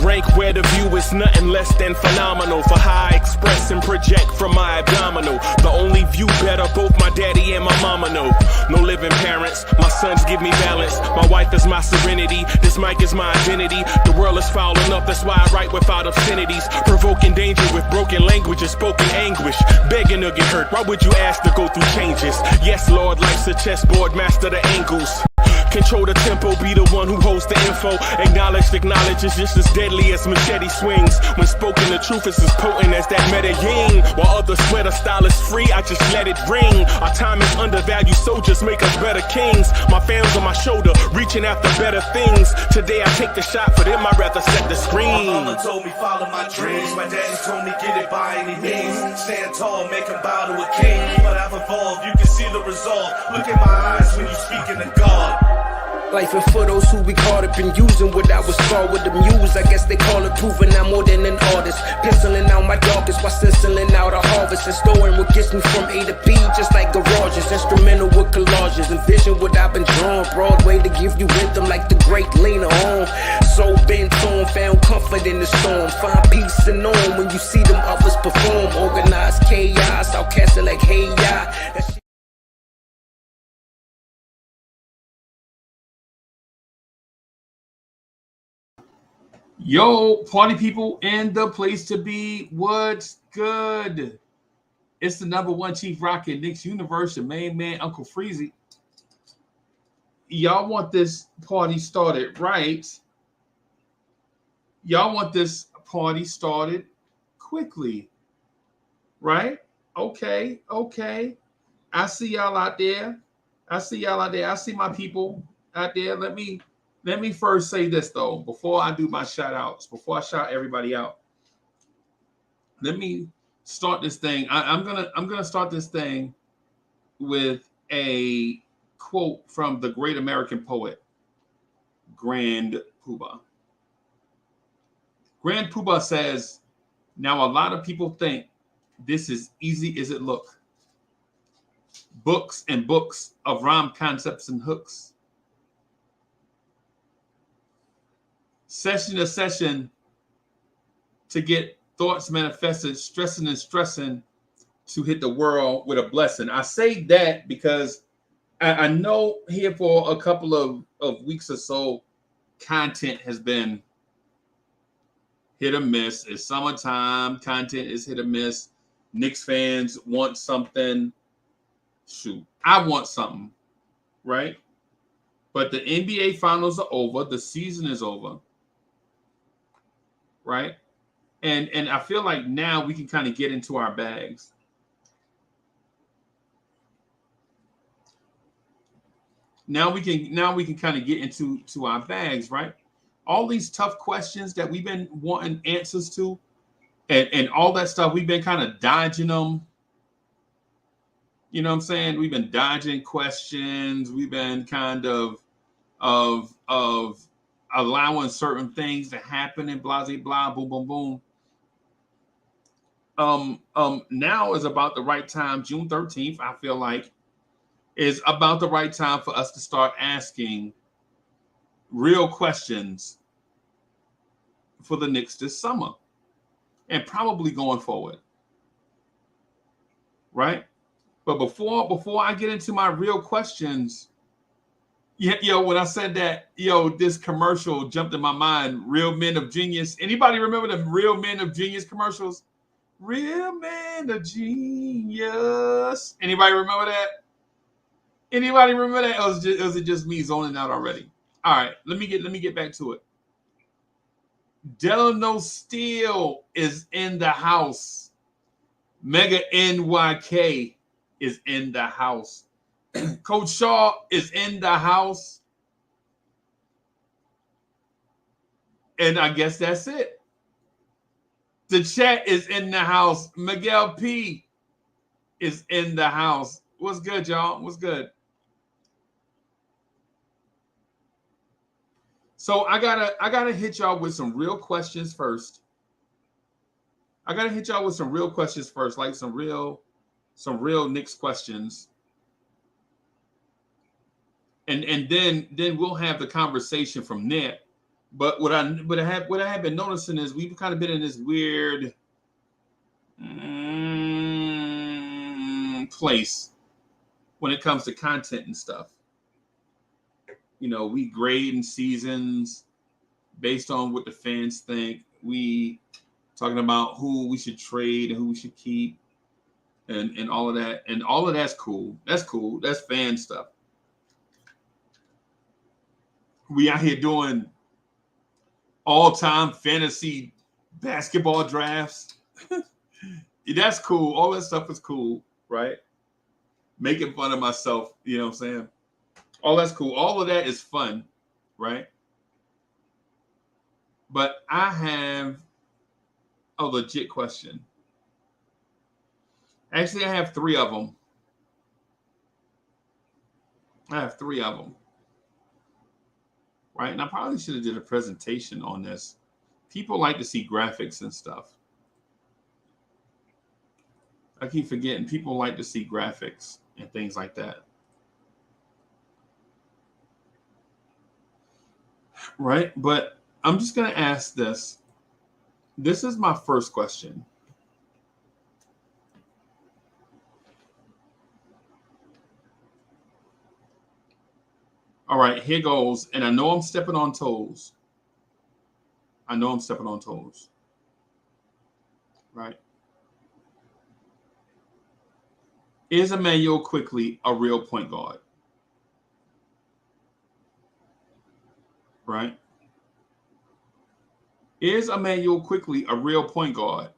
rank where the view is nothing less than phenomenal. For how I express and project from my abdominal. The only view better, both my daddy and my mama know. No living parents, my sons give me balance. My wife is my serenity, this mic is my identity. The world is foul enough, that's why I write without obscenities. Provoking danger with broken language and spoken anguish. Begging to get hurt, why would you ask to go through changes? Yes, Lord, life's a chessboard, master the angles. Control the tempo, be the one who holds the info. Acknowledge is just as deadly as machete swings. When spoken, the truth is as potent as that Medellin. While others swear the style is free, I just let it ring. Our time is undervalued, soldiers make us better kings. My fans on my shoulder, reaching after better things. Today I take the shot, for them I'd rather set the screen. My mama told me follow my dreams. My daddy told me get it by any means. Stand tall, make him bow to a king. But I've evolved, you can see the resolve. Look in my eyes when you speaking to God. Life and for those who we caught up in using what I was taught with the muse. I guess they call it proving I'm more than an artist. Penciling out my darkest while stenciling out a harvest. And storing what gets me from A to B, just like garages. Instrumental with collages. Envision what I've been drawing. Broadway to give you rhythm like the great Lena Horne. So bent on, found comfort in the storm. Find peace and on when you see them others perform. Organized chaos, I'll cast it like hey ya. Yo, party people and the place to be. What's good? It's the #1 Chief Rocket Knicks Universe, your main man, Uncle Freezy. Y'all want this party started, right? Y'all want this party started quickly, right? Okay. I see y'all out there. I see my people out there. Let me first say this, though, before I do my shout outs, before I shout everybody out. Let me start this thing. I'm gonna start this thing with a quote from the great American poet, Grand Poobah. Grand Poobah says, "Now a lot of people think this is easy as it look. Books and books of rhyme concepts and hooks. Session to session to get thoughts manifested, stressing and stressing to hit the world with a blessing." I say that because I know here for a couple of weeks or so, content has been hit or miss. It's summertime, content is hit or miss. Knicks fans want something. Shoot, I want something, right? But the NBA finals are over. The season is over. Right? And I feel like now we can kind of get into our bags. Now we can kind of get into our bags, right? All these tough questions that we've been wanting answers to, and all that stuff, we've been kind of dodging them. You know what I'm saying? We've been dodging questions. We've been kind of allowing certain things to happen and blah, blah, blah, boom, boom, boom. Now is about the right time. June 13th, I feel like, is about the right time for us to start asking real questions for the Knicks this summer and probably going forward. Right? But before I get into my real questions, when I said that, this commercial jumped in my mind. Real Men of Genius. Anybody remember the Real Men of Genius commercials? Real Men of Genius. Anybody remember that? Anybody remember that? Or was it just me zoning out already? All right, let me get back to it. Delano Steele is in the house. Mega NYK is in the house. Coach Shaw is in the house. And I guess that's it. The chat is in the house. Miguel P is in the house. What's good, y'all? What's good? So I gotta hit y'all with some real questions first. Like some real Knicks questions. And then we'll have the conversation from there. But what I have been noticing is we've kind of been in this weird place when it comes to content and stuff. You know, we grade in seasons based on what the fans think. We talking about who we should trade and who we should keep, and all of that. And all of that's cool. That's cool. That's fan stuff. We out here doing all-time fantasy basketball drafts. That's cool. All that stuff is cool, right? Making fun of myself, you know what I'm saying? All that's cool. All of that is fun, right? But I have a legit question. Actually, I have 3 of them. Right? And I probably should have did a presentation on this. People like to see graphics and stuff. I keep forgetting people like to see graphics and things like that. Right? But I'm just going to ask this. This is my first question. All right, here goes. And I know I'm stepping on toes. Right? Is Emmanuel Quickly a real point guard? Right? Is Emmanuel Quickly a real point guard?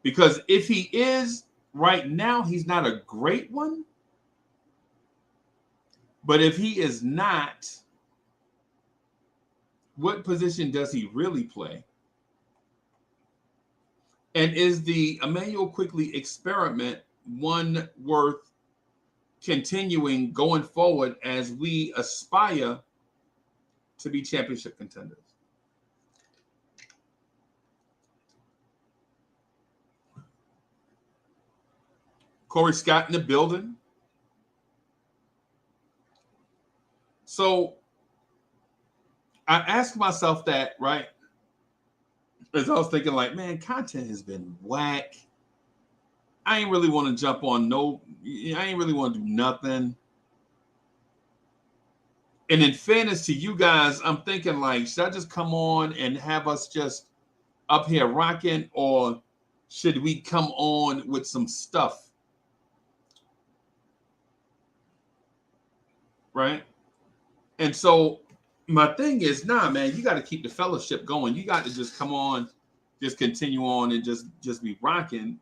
Because if he is right now, he's not a great one. But if he is not, what position does he really play? And is the Emmanuel Quickly experiment one worth continuing going forward as we aspire to be championship contenders? Corey Scott in the building. So I asked myself that, right? As I was thinking, like, man, content has been whack. I ain't really want to jump on I ain't really want to do nothing. And in fairness to you guys, I'm thinking, like, should I just come on and have us just up here rocking, or should we come on with some stuff? Right? And so my thing is, nah, man, you got to keep the fellowship going. You got to just come on, just continue on and just be rocking.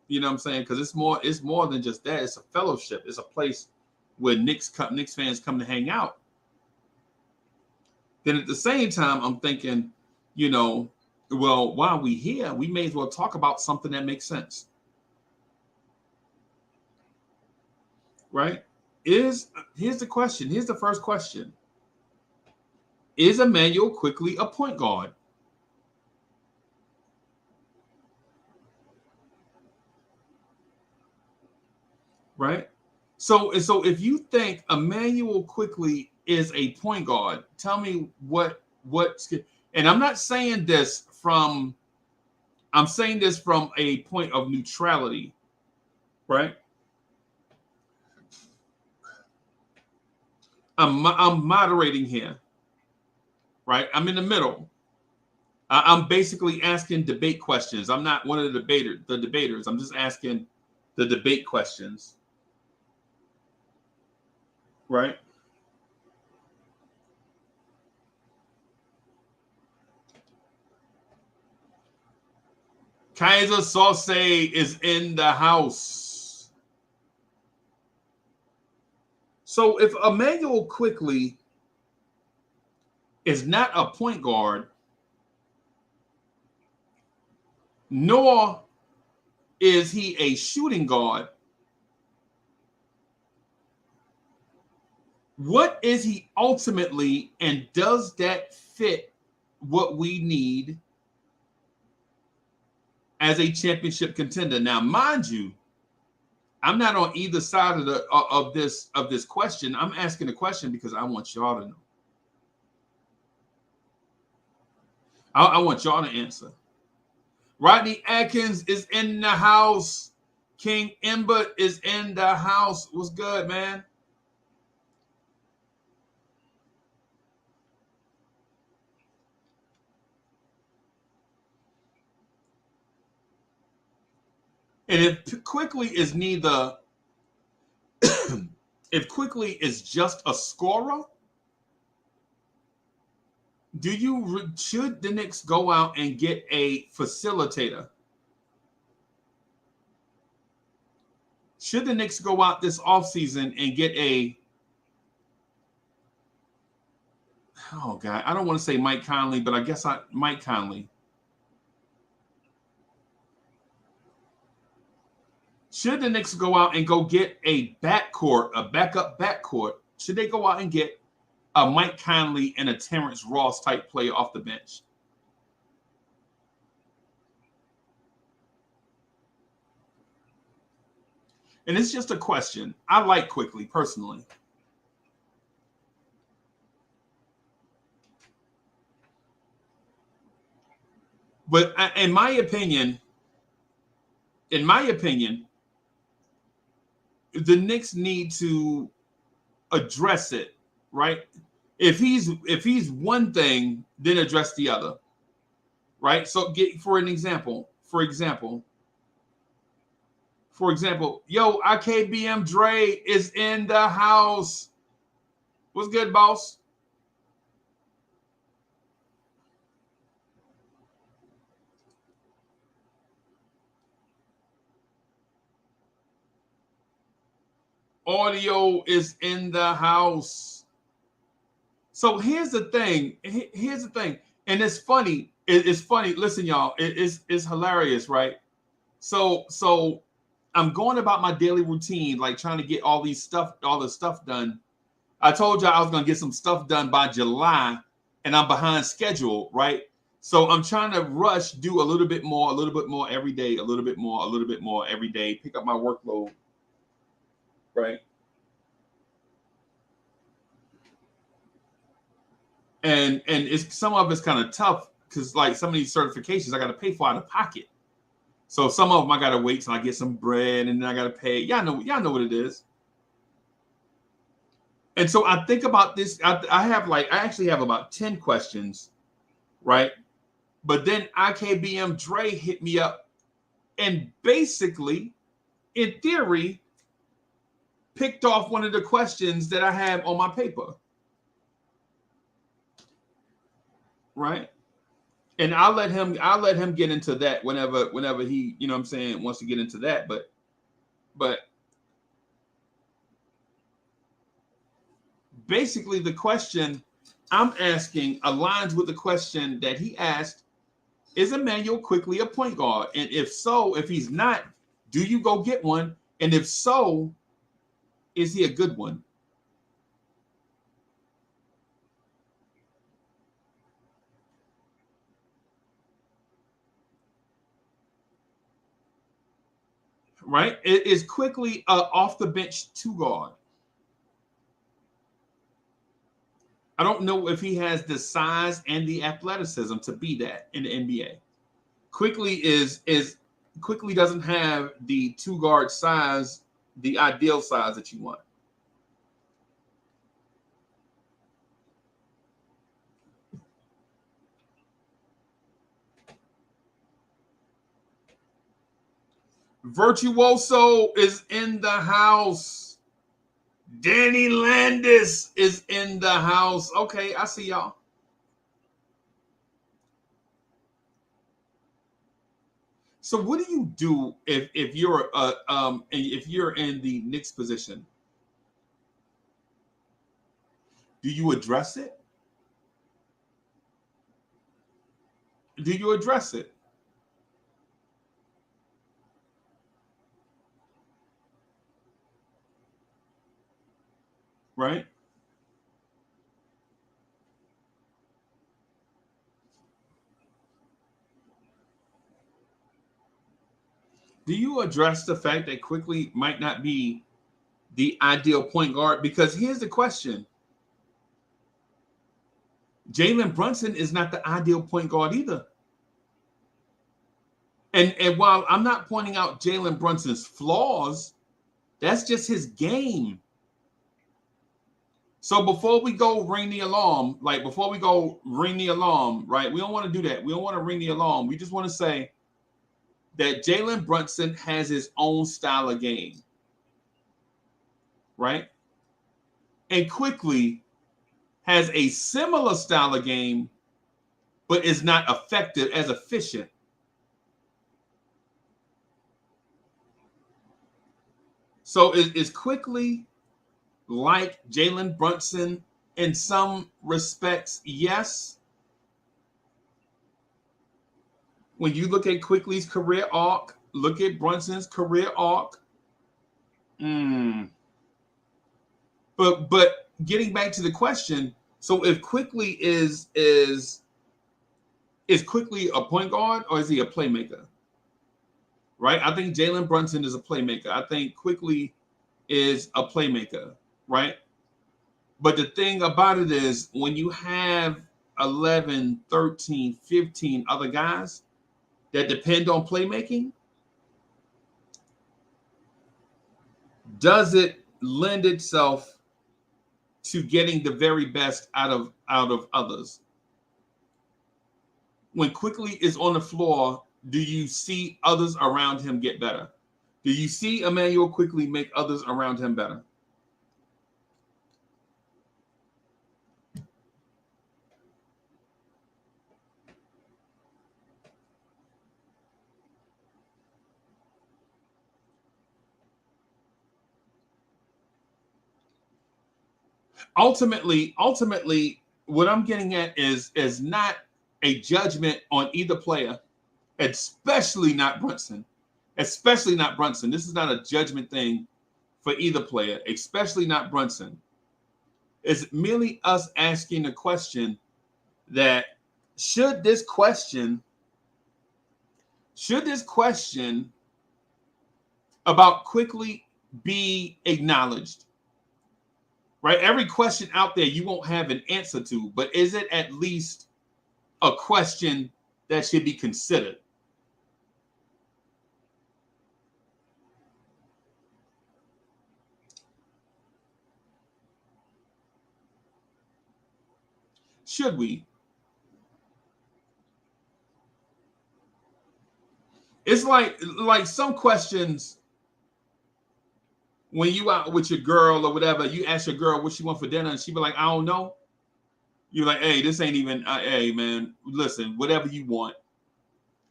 You know what I'm saying? Because it's more than just that. It's a fellowship. It's a place where Knicks fans come to hang out. Then at the same time, I'm thinking, you know, well, while we here, we may as well talk about something that makes sense. Right? Here's the question. Here's the first question. Is Emmanuel Quickly a point guard? Right? So if you think Emmanuel Quickly is a point guard, tell me what's, and I'm not saying this from, I'm saying this from a point of neutrality, right? I'm moderating here, right? I'm in the middle. I'm basically asking debate questions. I'm not one of the debaters. I'm just asking the debate questions, right? Kaiser Sauce is in the house. So if Emmanuel Quickly is not a point guard, nor is he a shooting guard, what is he ultimately, and does that fit what we need as a championship contender? Now, mind you, I'm not on either side of this question. I'm asking the question because I want y'all to know. I want y'all to answer. Rodney Atkins is in the house. King Embert is in the house. What's good, man? And if Quickly is neither, if Quickly is just a scorer, should the Knicks go out and get a facilitator? Should the Knicks go out this offseason and get oh God, I don't want to say Mike Conley, but I guess Mike Conley. Should the Knicks go out and go get a backcourt, a backup backcourt? Should they go out and get a Mike Conley and a Terrence Ross type player off the bench? And it's just a question. I like Quickly personally. But in my opinion, the Knicks need to address it, right? If he's one thing, then address the other, right? So for example, yo, IKBM Dre is in the house. What's good, boss? Audio is in the house. So here's the thing. And it's funny. It's funny. Listen, y'all, it's hilarious, right? So I'm going about my daily routine, like trying to get all the stuff done. I told y'all I was going to get some stuff done by July, and I'm behind schedule, right? So I'm trying to rush, do a little bit more every day, a little bit more every day, pick up my workload, right? And some of it's kind of tough because like some of these certifications I got to pay for out of pocket. So some of them I got to wait till I get some bread and then I got to pay. Y'all know what it is. And so I think about this. I actually have about 10 questions, right? But then IKBM Dre hit me up and basically, in theory, picked off one of the questions that I have on my paper. Right? And I'll let him get into that whenever he, you know what I'm saying, wants to get into that. But basically the question I'm asking aligns with the question that he asked. Is Emmanuel Quickly a point guard? And if so, if he's not, do you go get one? And if so, is he a good one? Right? It is Quickly off the bench two guard. I don't know if he has the size and the athleticism to be that in the NBA. Quickly doesn't have the two guard size, the ideal size that you want. Virtuoso is in the house. Danny Landis is in the house. Okay, I see y'all. So what do you do if you're in the Knicks position? Do you address it? Do you address it? Right? Do you address the fact that Quickly might not be the ideal point guard? Because here's the question. Jalen Brunson is not the ideal point guard either. And while I'm not pointing out Jalen Brunson's flaws, that's just his game. So before we go ring the alarm, right? We don't want to do that. We don't want to ring the alarm. We just want to say that Jalen Brunson has his own style of game, right? And Quickly has a similar style of game, but is not effective as efficient. So is Quickly like Jalen Brunson in some respects? Yes. When you look at Quickly's career arc, look at Brunson's career arc. But getting back to the question, so if Quickly is Quickly a point guard or is he a playmaker? Right? I think Jalen Brunson is a playmaker. I think Quickly is a playmaker, right? But the thing about it is when you have 11, 13, 15 other guys that depend on playmaking, does it lend itself to getting the very best out of others? When Quickly is on the floor, do you see others around him get better? Do you see Emmanuel Quickly make others around him better? Ultimately, what I'm getting at is not a judgment on either player, especially not Brunson. Especially not Brunson. This is not a judgment thing for either player, especially not Brunson. It's merely us asking the question that should this question about Quickly be acknowledged? Right? Every question out there you won't have an answer to, but is it at least a question that should be considered? Should we? It's like some questions when you out with your girl or whatever, you ask your girl what she want for dinner and she be like, I don't know. You're like, hey, this ain't even, hey, man, listen, whatever you want.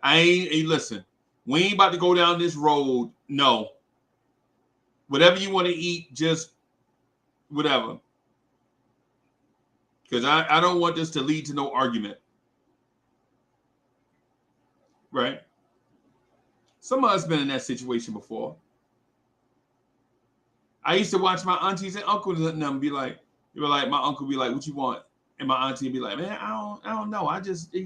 Hey, listen, we ain't about to go down this road. No. Whatever you want to eat, just whatever. Because I don't want this to lead to no argument. Right? Some of us been in that situation before. I used to watch my aunties and uncles and them be like, my uncle be like, what you want? And my auntie be like, man, I don't know. I just,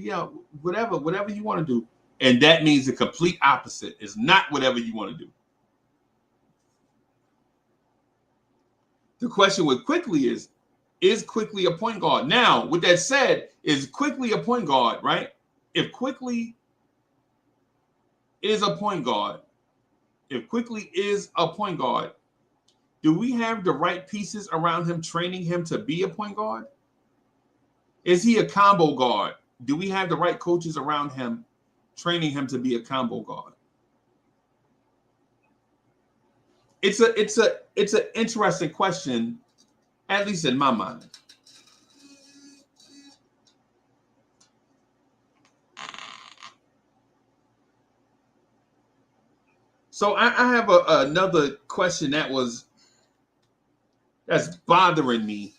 whatever you want to do. And that means the complete opposite. It's not whatever you want to do. The question with Quickly is Quickly a point guard? Now, with that said, is Quickly a point guard, right? If Quickly is a point guard, do we have the right pieces around him training him to be a point guard? Is he a combo guard? Do we have the right coaches around him training him to be a combo guard? It's an interesting question, at least in my mind. So I have another question that's bothering me.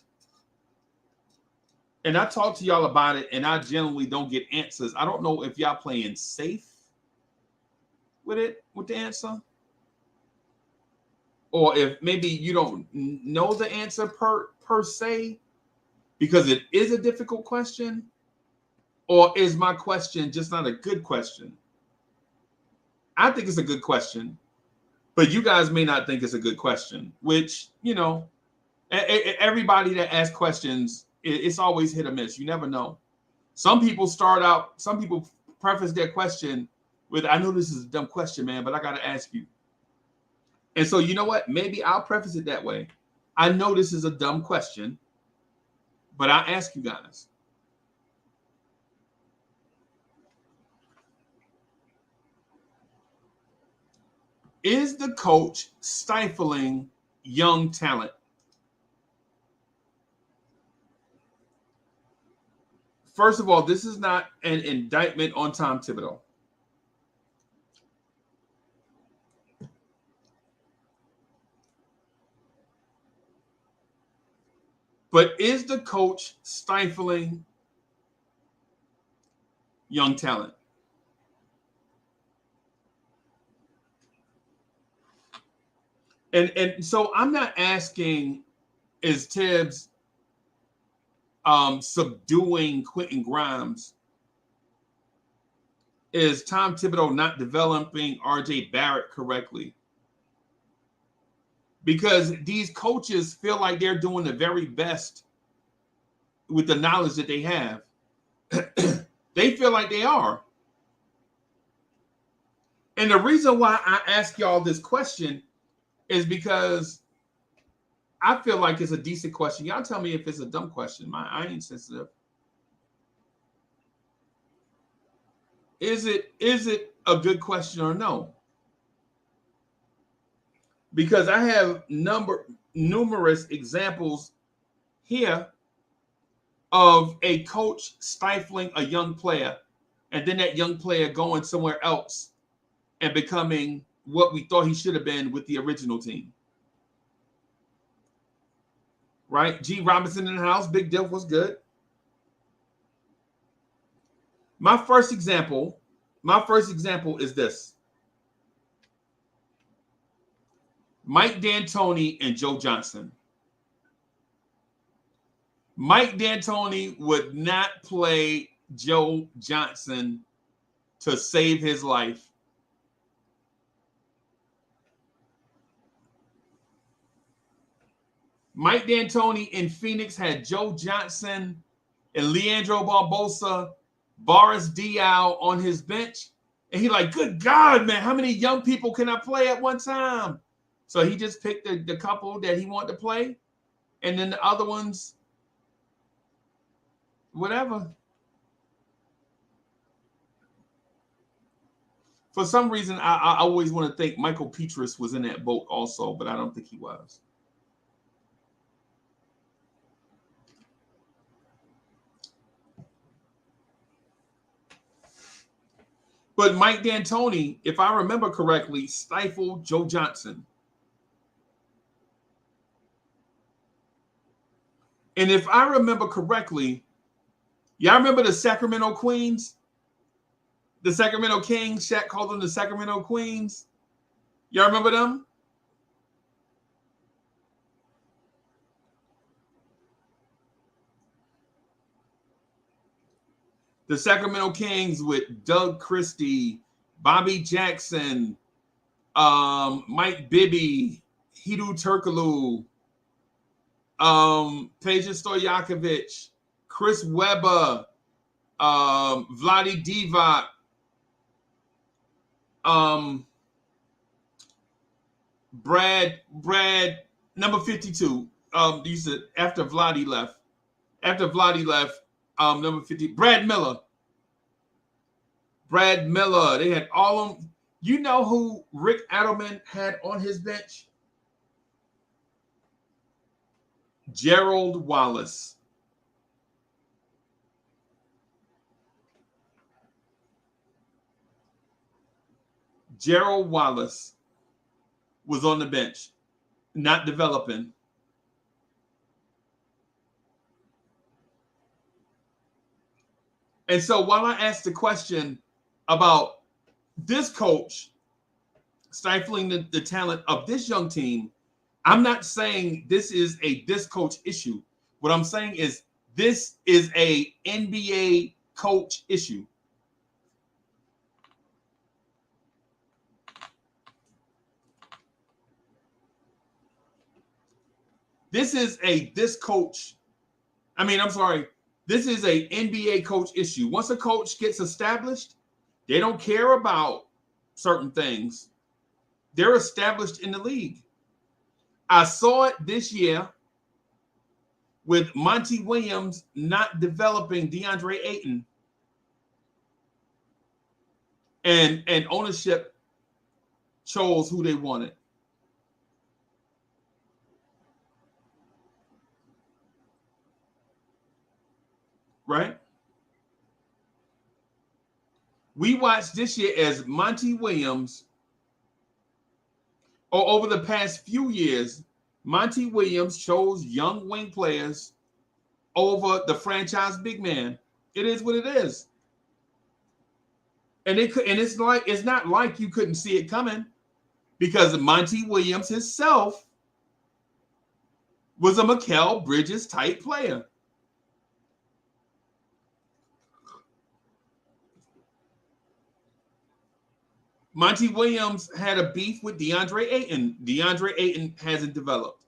And I talk to y'all about it, and I generally don't get answers. I don't know if y'all playing safe with the answer. Or if maybe you don't know the answer per se, because it is a difficult question. Or is my question just not a good question? I think it's a good question, but you guys may not think it's a good question, which, everybody that asks questions it's always hit or miss. You never know. Some people preface their question with, I know this is a dumb question, man, but I got to ask you. And so, you know what? Maybe I'll preface it that way. I know this is a dumb question, but I'll ask you guys. Is the coach stifling young talent? First of all, this is not an indictment on Tom Thibodeau. But is the coach stifling young talent? And so I'm not asking, is Tibbs subduing Quentin Grimes? Is Tom Thibodeau not developing RJ Barrett correctly? Because these coaches feel like they're doing the very best with the knowledge that they have. They feel like they are. And the reason why I ask y'all this question is because I feel like it's a decent question. Y'all tell me if it's a dumb question. I ain't sensitive. Is it a good question or no? Because I have numerous examples here of a coach stifling a young player, and then that young player going somewhere else and becoming what we thought he should have been with the original team. Right? G. Robinson in the house. Big Diff was good. My first example is this. Mike D'Antoni and Joe Johnson. Mike D'Antoni would not play Joe Johnson to save his life. Mike D'Antoni in Phoenix had Joe Johnson and Leandro Barbosa, Boris Diaw on his bench. And he like, good God, man, how many young people can I play at one time? So he just picked the couple that he wanted to play. And then the other ones, whatever. For some reason, I always want to think Michael Petrus was in that boat also, but I don't think he was. But Mike D'Antoni, if I remember correctly, stifled Joe Johnson. And if I remember correctly, y'all remember the Sacramento Queens? The Sacramento Kings, Shaq called them the Sacramento Queens. Y'all remember them? The Sacramento Kings with Doug Christie, Bobby Jackson, Mike Bibby, Hedo Turkoglu, Peja Stojakovic, Chris Webber, Vlade Divac, Brad, number 52. You said after Vlade left. Number 50, Brad Miller. They had all of them. You know who Rick Adelman had on his bench? Gerald Wallace. Gerald Wallace was on the bench, not developing. And so while I asked the question about this coach stifling the talent of this young team, I'm not saying this is this coach issue. What I'm saying is this is a NBA coach issue. This is this coach I'm sorry. This is a NBA coach issue. Once a coach gets established, they don't care about certain things. They're established in the league. I saw it this year with Monty Williams not developing DeAndre Ayton. And ownership chose who they wanted. Right? We watched this year as Monty Williams, or over the past few years, Monty Williams chose young wing players over the franchise big man. It is what it is. And it's not like you couldn't see it coming, because Monty Williams himself was a Mikal Bridges type player. Monty Williams had a beef with DeAndre Ayton. DeAndre Ayton hasn't developed.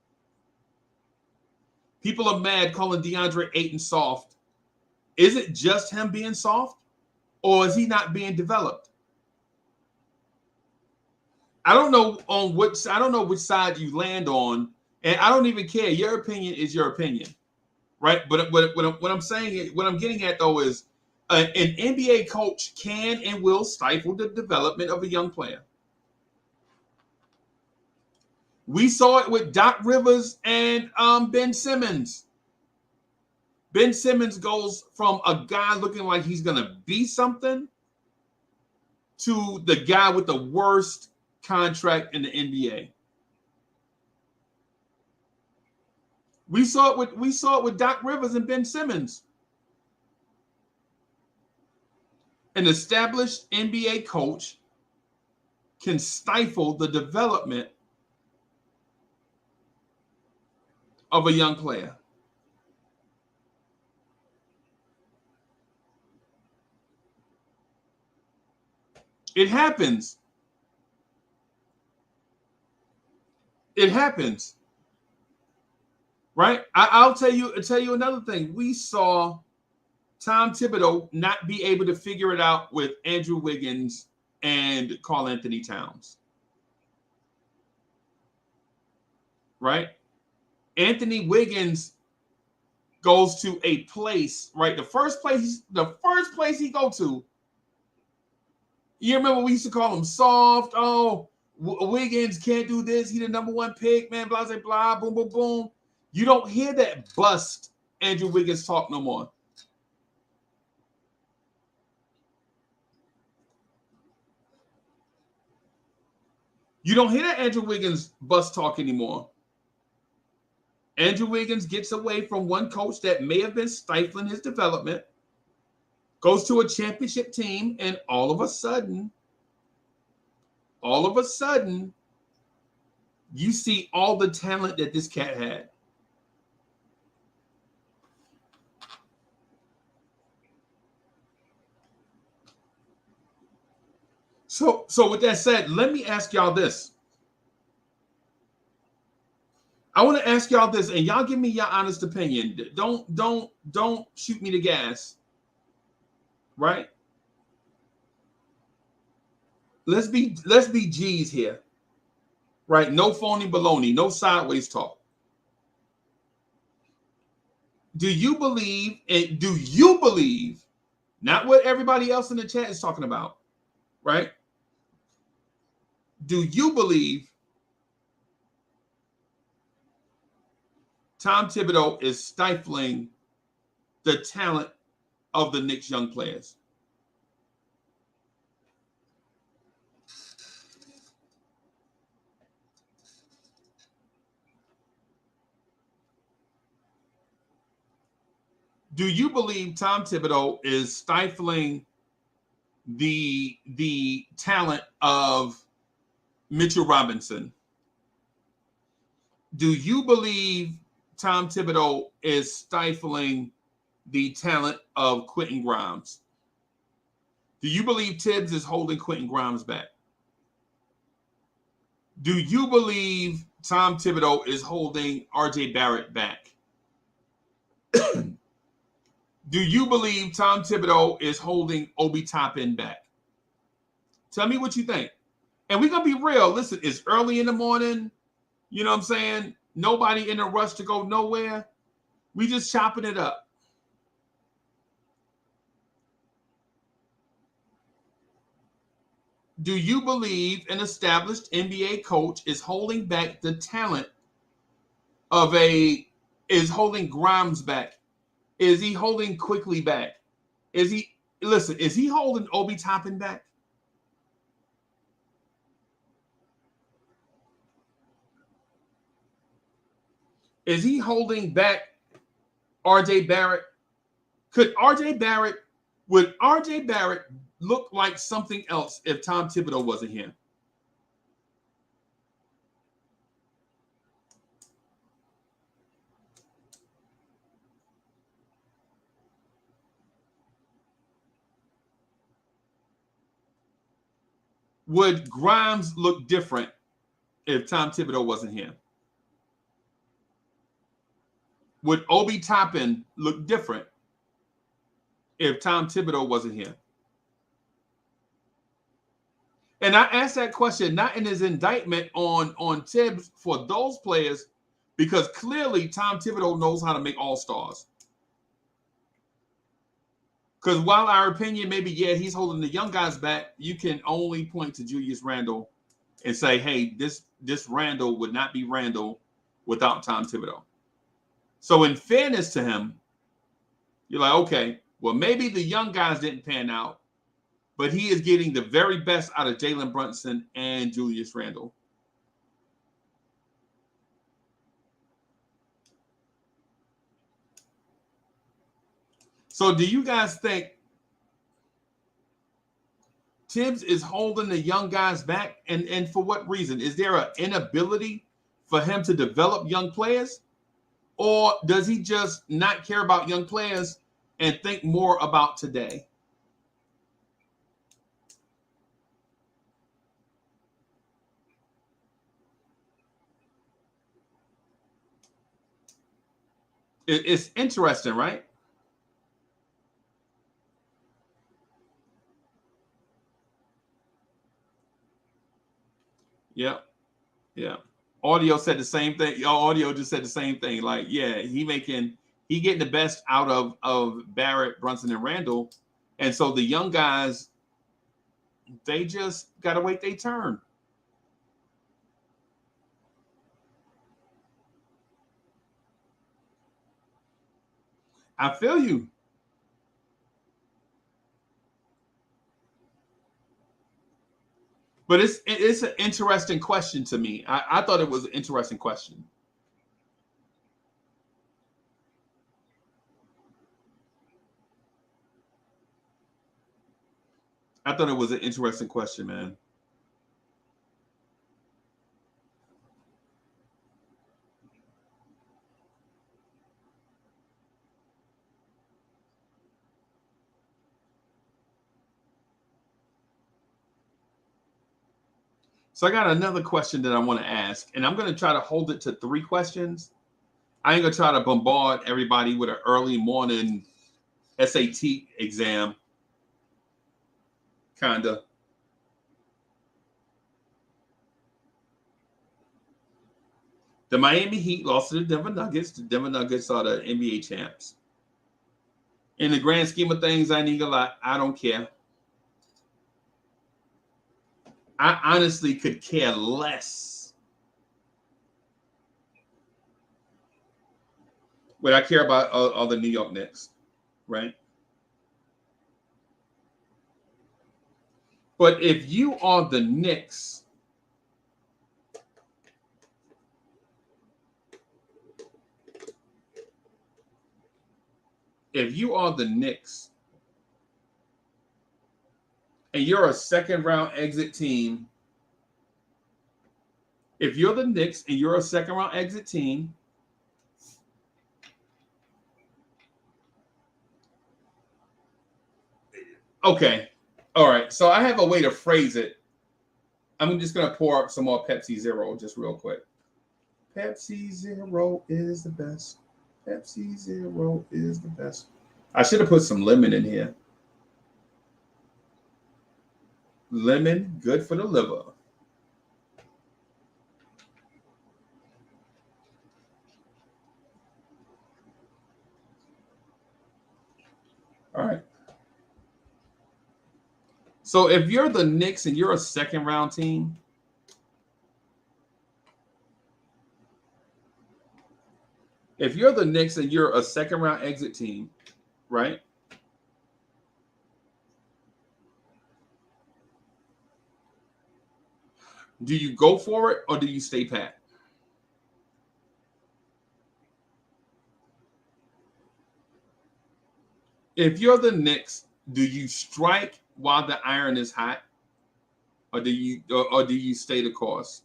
People are mad calling DeAndre Ayton soft. Is it just him being soft, or is he not being developed? I don't know which side you land on, and I don't even care. Your opinion is your opinion, right? But what I'm saying, what I'm getting at though is, an NBA coach can and will stifle the development of a young player. We saw it with Doc Rivers and Ben Simmons. Ben Simmons goes from a guy looking like he's going to be something to the guy with the worst contract in the NBA. We saw it with Doc Rivers and Ben Simmons. An established NBA coach can stifle the development of a young player. It happens. It happens. Right? I'll tell you another thing. We saw Tom Thibodeau not be able to figure it out with Andrew Wiggins and Karl Anthony Towns. Right? Anthony Wiggins goes to a place, right? The first place he go to, you remember we used to call him soft. Oh, Wiggins can't do this. He the number one pick, man, blah, blah, blah, boom, boom, boom. You don't hear that bust Andrew Wiggins talk no more. You don't hear that Andrew Wiggins bust talk anymore. Andrew Wiggins gets away from one coach that may have been stifling his development, goes to a championship team, and all of a sudden, you see all the talent that this cat had. So with that said, let me ask y'all this. I want to ask y'all this, and y'all give me your honest opinion. Don't shoot me the gas. Right? Let's be G's here. Right? No phony baloney, no sideways talk. Do you believe, not what everybody else in the chat is talking about, right? Do you believe Tom Thibodeau is stifling the talent of the Knicks young players? Do you believe Tom Thibodeau is stifling the talent of Mitchell Robinson? Do you believe Tom Thibodeau is stifling the talent of Quentin Grimes? Do you believe Tibbs is holding Quentin Grimes back? Do you believe Tom Thibodeau is holding RJ Barrett back? Do you believe Tom Thibodeau is holding Obi Toppin back? Tell me what you think. And we're going to be real. Listen, it's early in the morning. You know what I'm saying? Nobody in a rush to go nowhere. We just chopping it up. Do you believe an established NBA coach is holding back the talent is holding Grimes back? Is he holding Quickly back? Is he holding Obi Toppin back? Is he holding back RJ Barrett? Would RJ Barrett look like something else if Tom Thibodeau wasn't here? Would Grimes look different if Tom Thibodeau wasn't here? Would Obi Toppin look different if Tom Thibodeau wasn't here? And I ask that question not in his indictment on Tibbs for those players, because clearly Tom Thibodeau knows how to make all-stars. Because while our opinion may be, yeah, he's holding the young guys back, you can only point to Julius Randle and say, hey, this Randle would not be Randle without Tom Thibodeau. So in fairness to him, you're like, okay, well, maybe the young guys didn't pan out, but he is getting the very best out of Jalen Brunson and Julius Randle. So do you guys think Tibbs is holding the young guys back? And for what reason? Is there an inability for him to develop young players? Or does he just not care about young players and think more about today? It's interesting, right? Yeah. Yeah. Audio said the same thing. Audio just said the same thing. Like, yeah, he getting the best out of Barrett, Brunson, and Randle. And so the young guys, they just gotta wait their turn. I feel you. But it's an interesting question to me. I thought it was an interesting question. I thought it was an interesting question, man. So I got another question that I want to ask, and I'm going to try to hold it to 3 questions. I ain't going to try to bombard everybody with an early morning SAT exam, kind of. The Miami Heat lost to the Denver Nuggets. The Denver Nuggets are the NBA champs. In the grand scheme of things, I ain't gonna lie, I don't care. I honestly could care less. What I care about are the New York Knicks, right? But if you are the Knicks, and you're a second round exit team, if you're the Knicks and you're a second round exit team, okay, all right. So I have a way to phrase it. I'm just gonna pour up some more Pepsi Zero just real quick. Pepsi Zero is the best. Pepsi Zero is the best. I should have put some lemon in here. Lemon, good for the liver. All right. So if you're the Knicks and you're a second round team, if you're the Knicks and you're a second round exit team, right? Do you go for it or do you stay pat? If you're the Knicks, do you strike while the iron is hot, or do you stay the course?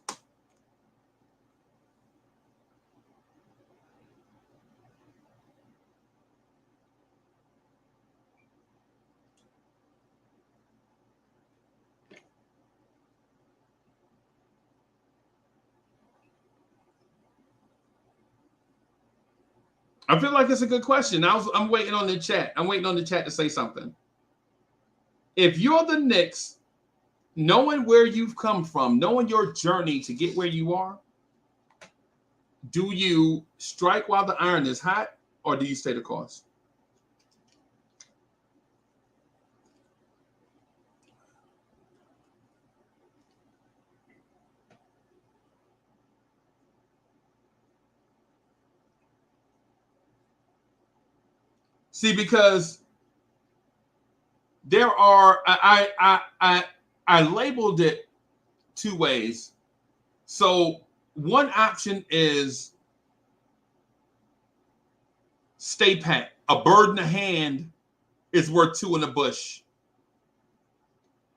I feel like it's a good question. I'm waiting on the chat. I'm waiting on the chat to say something. If you're the Knicks, knowing where you've come from, knowing your journey to get where you are, do you strike while the iron is hot, or do you stay the course? See, because there are I labeled it two ways. So one option is stay pat. A bird in the hand is worth two in the bush.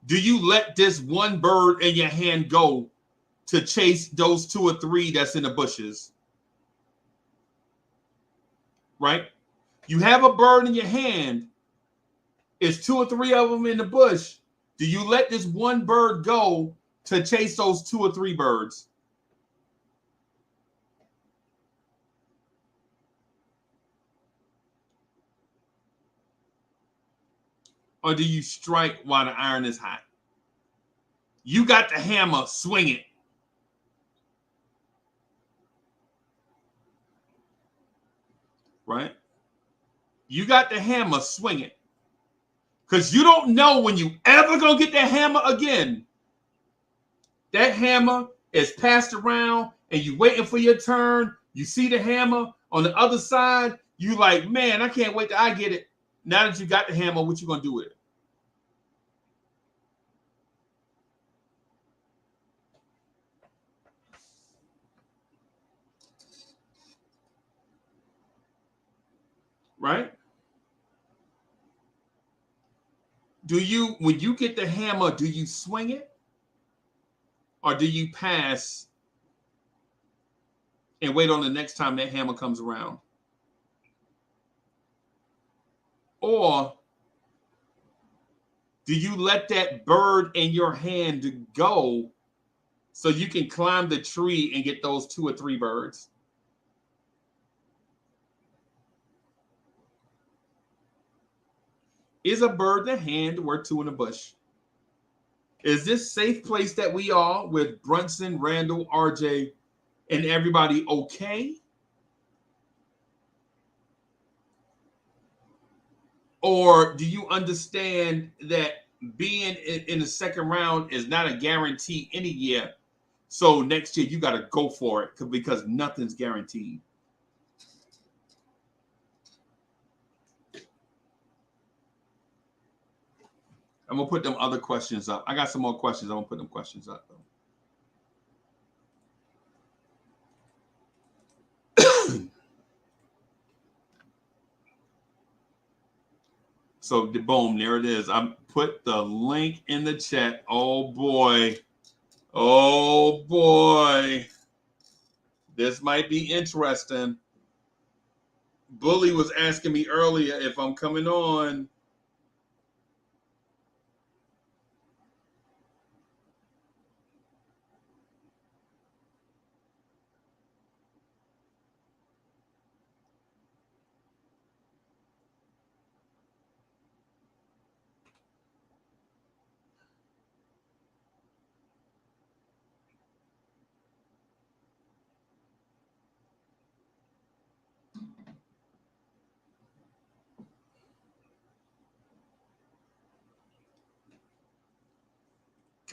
Do you let this one bird in your hand go to chase those two or three that's in the bushes? Right? You have a bird in your hand. It's two or three of them in the bush. Do you let this one bird go to chase those two or three birds? Or do you strike while the iron is hot? You got the hammer, swing it. Right? You got the hammer, swing it. Because you don't know when you ever gonna get that hammer again. That hammer is passed around and you waiting for your turn. You see the hammer on the other side. You like, man, I can't wait till I get it. Now that you got the hammer, what you gonna do with it? Right? Do you, when you get the hammer, do you swing it? Or do you pass and wait on the next time that hammer comes around? Or do you let that bird in your hand go so you can climb the tree and get those two or three birds? Is a bird in the hand worth two in the bush? Is this safe place that we are with Brunson, Randall, RJ, and everybody okay? Or do you understand that being in the second round is not a guarantee any year? So next year you got to go for it because nothing's guaranteed. I'm going to put them other questions up. I got some more questions. I'm going to put them questions up, though. So, boom, there it is. I put the link in the chat. Oh, boy. Oh, boy. This might be interesting. Bully was asking me earlier if I'm coming on.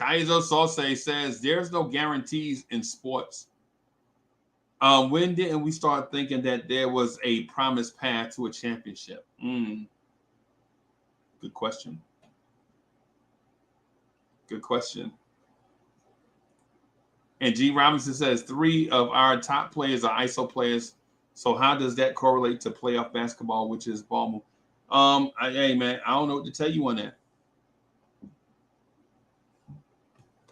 Kaiser Sose says there's no guarantees in sports. When didn't we start thinking that there was a promised path to a championship? Good question. Good question. And G. Robinson says 3 of our top players are ISO players. So how does that correlate to playoff basketball, which is ball move? Hey man, I don't know what to tell you on that.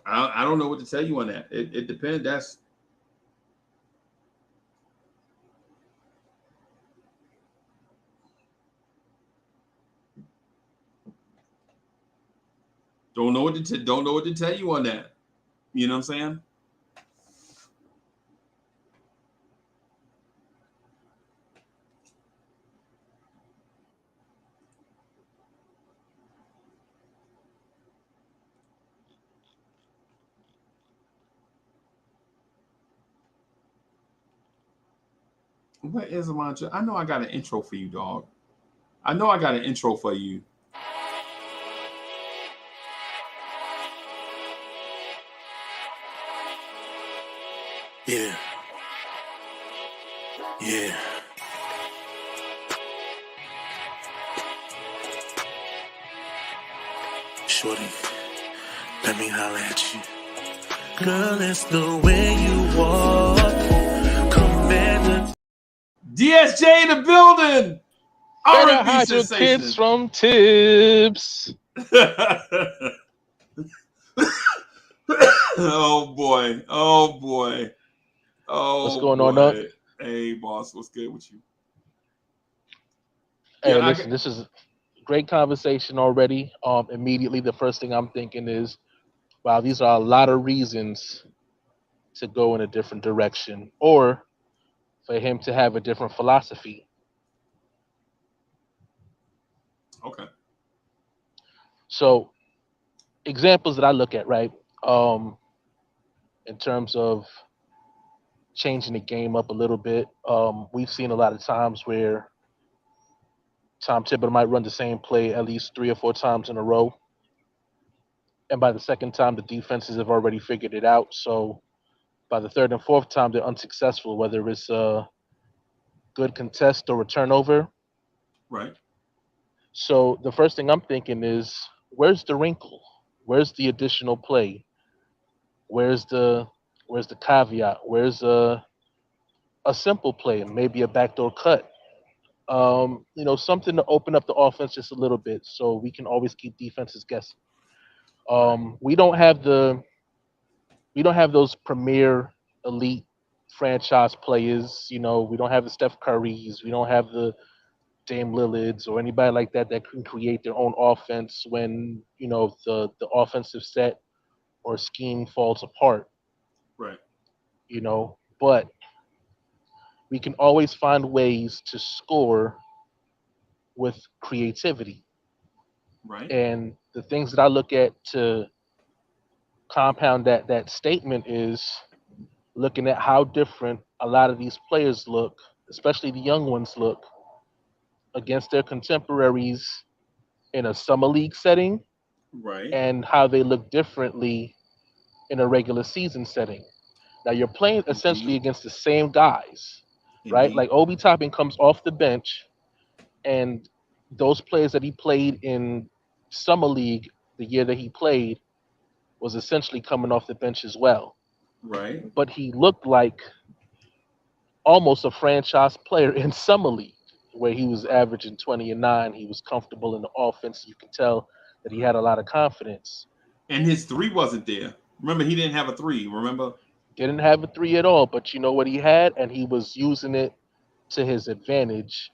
I don't know what to tell you on that. It depends. Don't know what to tell you on that. You know what I'm saying? What is a mantra? I know I got an intro for you, dog. I know I got an intro for you. Yeah. Yeah. Shorty, let me holler at you. Girl, it's the way you walk. Commander. DSJ in the building. Better R&B hide your sensation. kids from tips. Oh boy. Oh boy. Oh, What's going boy. on, Doc? Hey, boss. What's good with you? Hey, Yeah, listen, this is a great conversation already. Immediately, the first thing I'm thinking is, wow, these are a lot of reasons to go in a different direction, or for him to have a different philosophy. Okay. So, examples that I look at, right, in terms of changing the game up a little bit, we've seen a lot of times where Tom Thibodeau might run the same play at least 3 or 4 times in a row. And by the second time, the defenses have already figured it out. So by the third and fourth time, they're unsuccessful, whether it's a good contest or a turnover. Right. So the first thing I'm thinking is, where's the wrinkle? Where's the additional play? Where's the caveat? Where's a simple play, maybe a backdoor cut? Something to open up the offense just a little bit, so we can always keep defenses guessing. We don't have those premier elite franchise players. We don't have the Steph Currys. We don't have the Dame Lillards or anybody like that can create their own offense when the offensive set or scheme falls apart. Right. But we can always find ways to score with creativity. Right. And the things that I look at to compound that statement is looking at how different a lot of these players look, especially the young ones look, against their contemporaries in a summer league setting, Right. and how they look differently in a regular season setting. Now you're playing essentially against the same guys, right? Indeed. Like Obi Toppin comes off the bench, and those players that he played in summer league the year that he played was essentially coming off the bench as well. Right. But he looked like almost a franchise player in summer league, where he was averaging 20 and 9. He was comfortable in the offense. You could tell that he had a lot of confidence. And his 3 wasn't there. Remember, he didn't have a 3. Remember? Didn't have a 3 at all, but you know what he had, and he was using it to his advantage.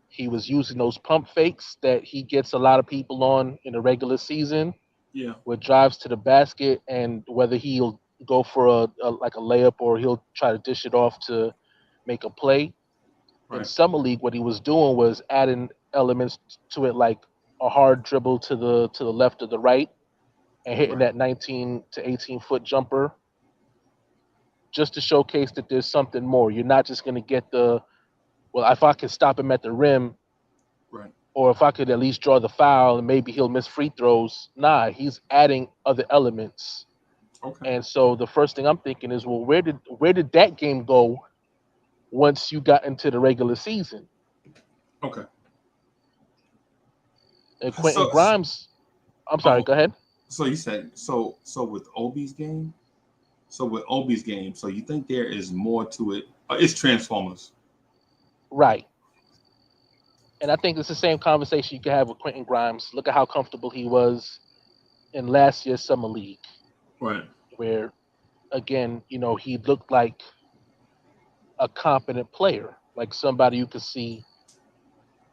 He was using those pump fakes that he gets a lot of people on in the regular season. Yeah. With drives to the basket, and whether he'll go for a layup or he'll try to dish it off to make a play. Right. In summer league, what he was doing was adding elements to it, like a hard dribble to the left or the right, and hitting that 19 to 18-foot jumper, just to showcase that there's something more. You're not just going to get if I can stop him at the rim, right, or if I could at least draw the foul and maybe he'll miss free throws. Nah, he's adding other elements. Okay. And so the first thing I'm thinking is, well, where did that game go once you got into the regular season? Okay. And Quentin So, Grimes, I'm sorry, go ahead. so you said so with Obi's game. So with Obi's game, so you think there is more to it? It's Transformers, Right. And I think it's the same conversation you can have with Quentin Grimes. Look at how comfortable he was in last year's summer league, right? where again, he looked like a competent player, like somebody you could see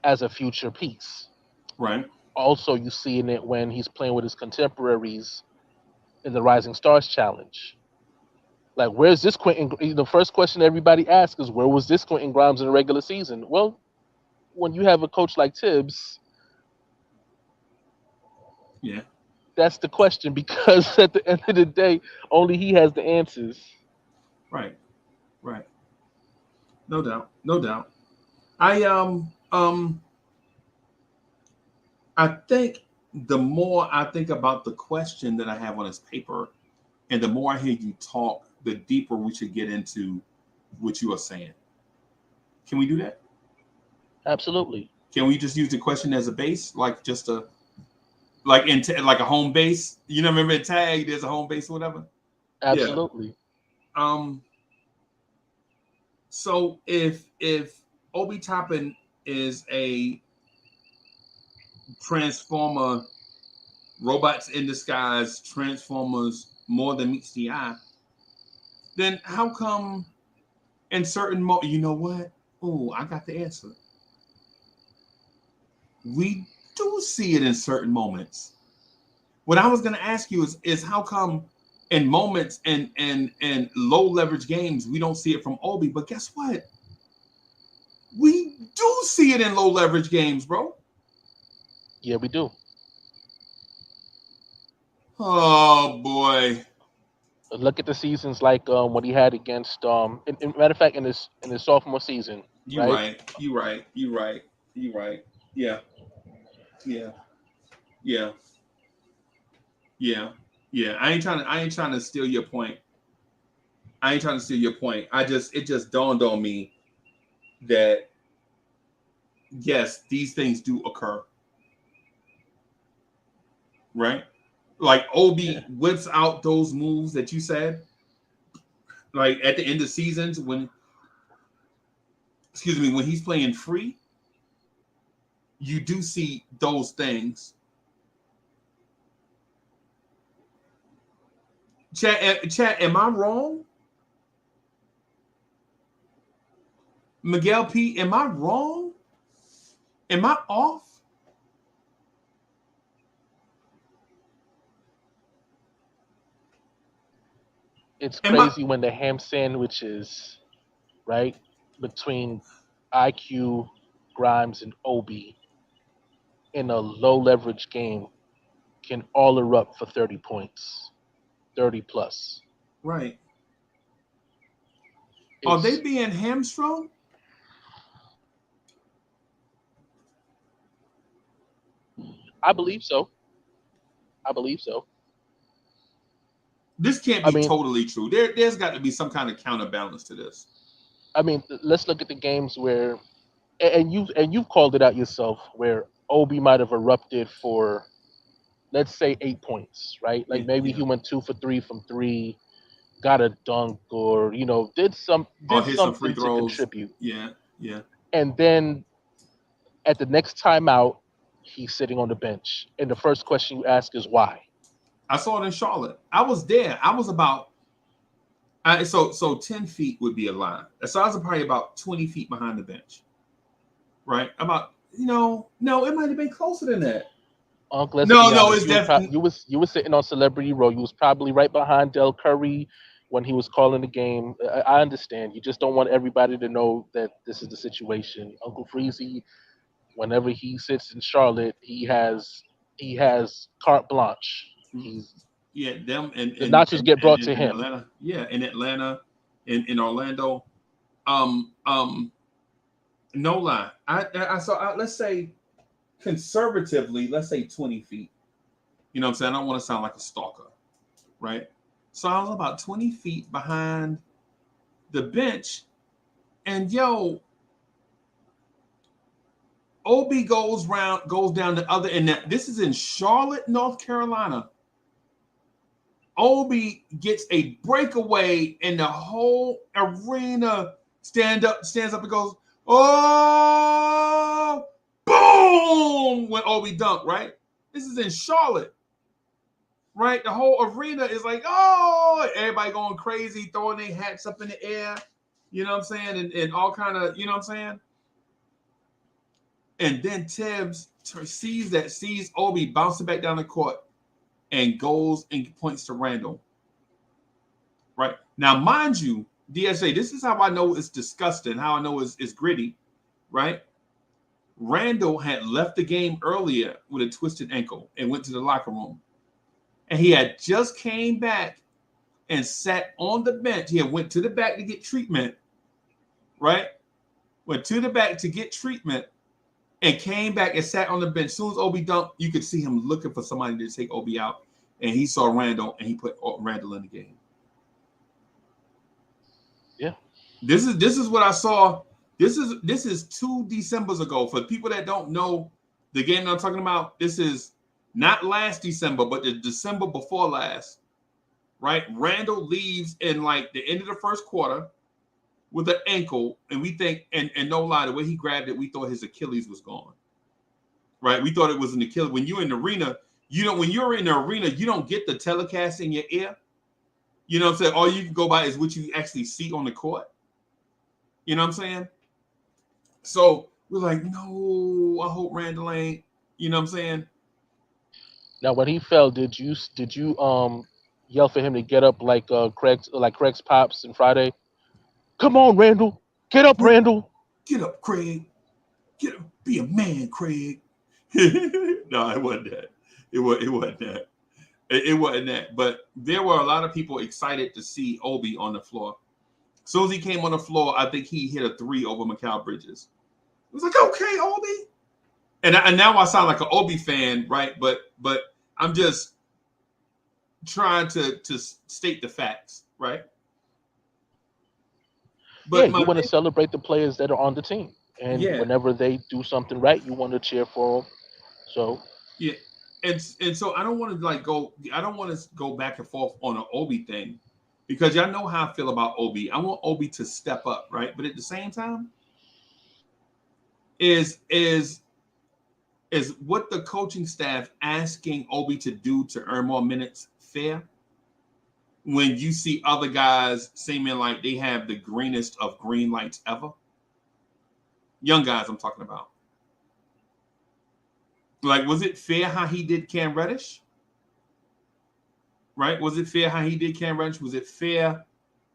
as a future piece. Right. Also, you see in it when he's playing with his contemporaries in the Rising Stars Challenge. Like, where's this Quentin? The first question everybody asks is, where was this Quentin Grimes in the regular season? Well, when you have a coach like Tibbs, Yeah. that's the question, because at the end of the day, only he has the answers. Right. Right. No doubt. No doubt. I think the more I think about the question that I have on this paper, and the more I hear you talk, the deeper we should get into what you are saying. Can we do that? Absolutely. Can we just use the question as a base, like just a like like a home base? You know, remember in tag, there's a home base or whatever. Absolutely. Yeah. So if Obi Toppin is a transformer, robots in disguise, transformers more than meets the eye, then how come in certain you know what? Oh, I got the answer. We do see it in certain moments. What I was going to ask you is how come in moments and low leverage games we don't see it from Obi, but guess what? We do see it in low leverage games, bro. Yeah, we do. Oh boy. Look at the seasons like what he had against in matter of fact, in his sophomore season, You right? right. You right. You right. You right. Yeah. Yeah. Yeah. Yeah. Yeah. I ain't trying to steal your point. I ain't trying to steal your point. It just dawned on me that yes, these things do occur. Right? Like Obi Yeah. whips out those moves that you said, like at the end of seasons when he's playing free, you do see those things. Chat, am I wrong? Miguel P, am I wrong? Am I off? It's crazy when the ham sandwich is right between IQ, Grimes, and Obi in a low leverage game can all erupt for 30 points, 30 plus. Right. Are they being hamstrung? I believe so. This can't be totally true. There's got to be some kind of counterbalance to this. I mean, let's look at the games where, and you've called it out yourself, where Obi might have erupted for, let's say, 8 points, right? Like maybe he went 2 for 3 from 3, got a dunk, or did something free to throws. contribute. Yeah. And then at the next timeout, he's sitting on the bench, and the first question you ask is why. I saw it in Charlotte. I was there. I was about so 10 feet would be a line. So I was probably about 20 feet behind the bench. Right? About no, it might have been closer than that. Uncle, no, it's definitely you were sitting on celebrity row. You was probably right behind Del Curry when he was calling the game. I understand. You just don't want everybody to know that this is the situation. Uncle Freezy, whenever he sits in Charlotte, he has carte blanche. them and the notches get brought to in him. Atlanta. Yeah, in Atlanta, in Orlando. No lie. I saw. Let's say conservatively, let's say 20 feet. You know what I'm saying? I don't want to sound like a stalker, right? So I was about 20 feet behind the bench, and yo, OB goes down the other end. This is in Charlotte, North Carolina. OB gets a breakaway, and the whole arena stands up and goes, "Oh, boom!" when OB dunked, right? This is in Charlotte, right? The whole arena is like, "Oh!" Everybody going crazy, throwing their hats up in the air. You know what I'm saying? And all kind of, you know what I'm saying? And then Tibbs sees Obi bouncing back down the court and goes and points to Randall. Right? Now, mind you, DSA, this is how I know it's disgusting, how I know it's gritty, right? Randall had left the game earlier with a twisted ankle and went to the locker room. And he had just came back and sat on the bench. He had went to the back to get treatment, right? Went to the back to get treatment and came back and sat on the bench. As soon as Obi dunked, you could see him looking for somebody to take Obi out. And he saw Randall, and he put Randall in the game. Yeah. This is what I saw. This is 2 Decembers ago. For people that don't know the game that I'm talking about, this is not last December, but the December before last. Right? Randall leaves in like the end of the first quarter with an ankle, and we think, and no lie, the way he grabbed it, we thought his Achilles was gone. Right? We thought it was an Achilles. When you're in the arena, when you're in the arena, you don't get the telecast in your ear. You know what I'm saying? All you can go by is what you actually see on the court. You know what I'm saying? So we're like, no, I hope Randall ain't. You know what I'm saying? Now, when he fell, did you yell for him to get up like Craig's pops and Friday? Come on, Randall. Get up, Randall. Get up, Craig. Get up. Be a man, Craig. No, it wasn't that. It wasn't that. It wasn't that. But there were a lot of people excited to see Obi on the floor. As soon as he came on the floor, I think he hit a 3 over Mikal Bridges. It was like, okay, Obi. And now I sound like an Obi fan, right? But I'm just trying to state the facts, right? But yeah, you want to celebrate the players that are on the team. And whenever they do something right, you want to cheer for them. So yeah. And so I don't want to go back and forth on an Obi thing, because y'all know how I feel about Obi. I want Obi to step up, right? But at the same time, is what the coaching staff asking Obi to do to earn more minutes fair? When you see other guys seeming like they have the greenest of green lights ever. Young guys I'm talking about. Like, was it fair how he did Cam Reddish? Right? Was it fair how he did Cam Reddish? Was it fair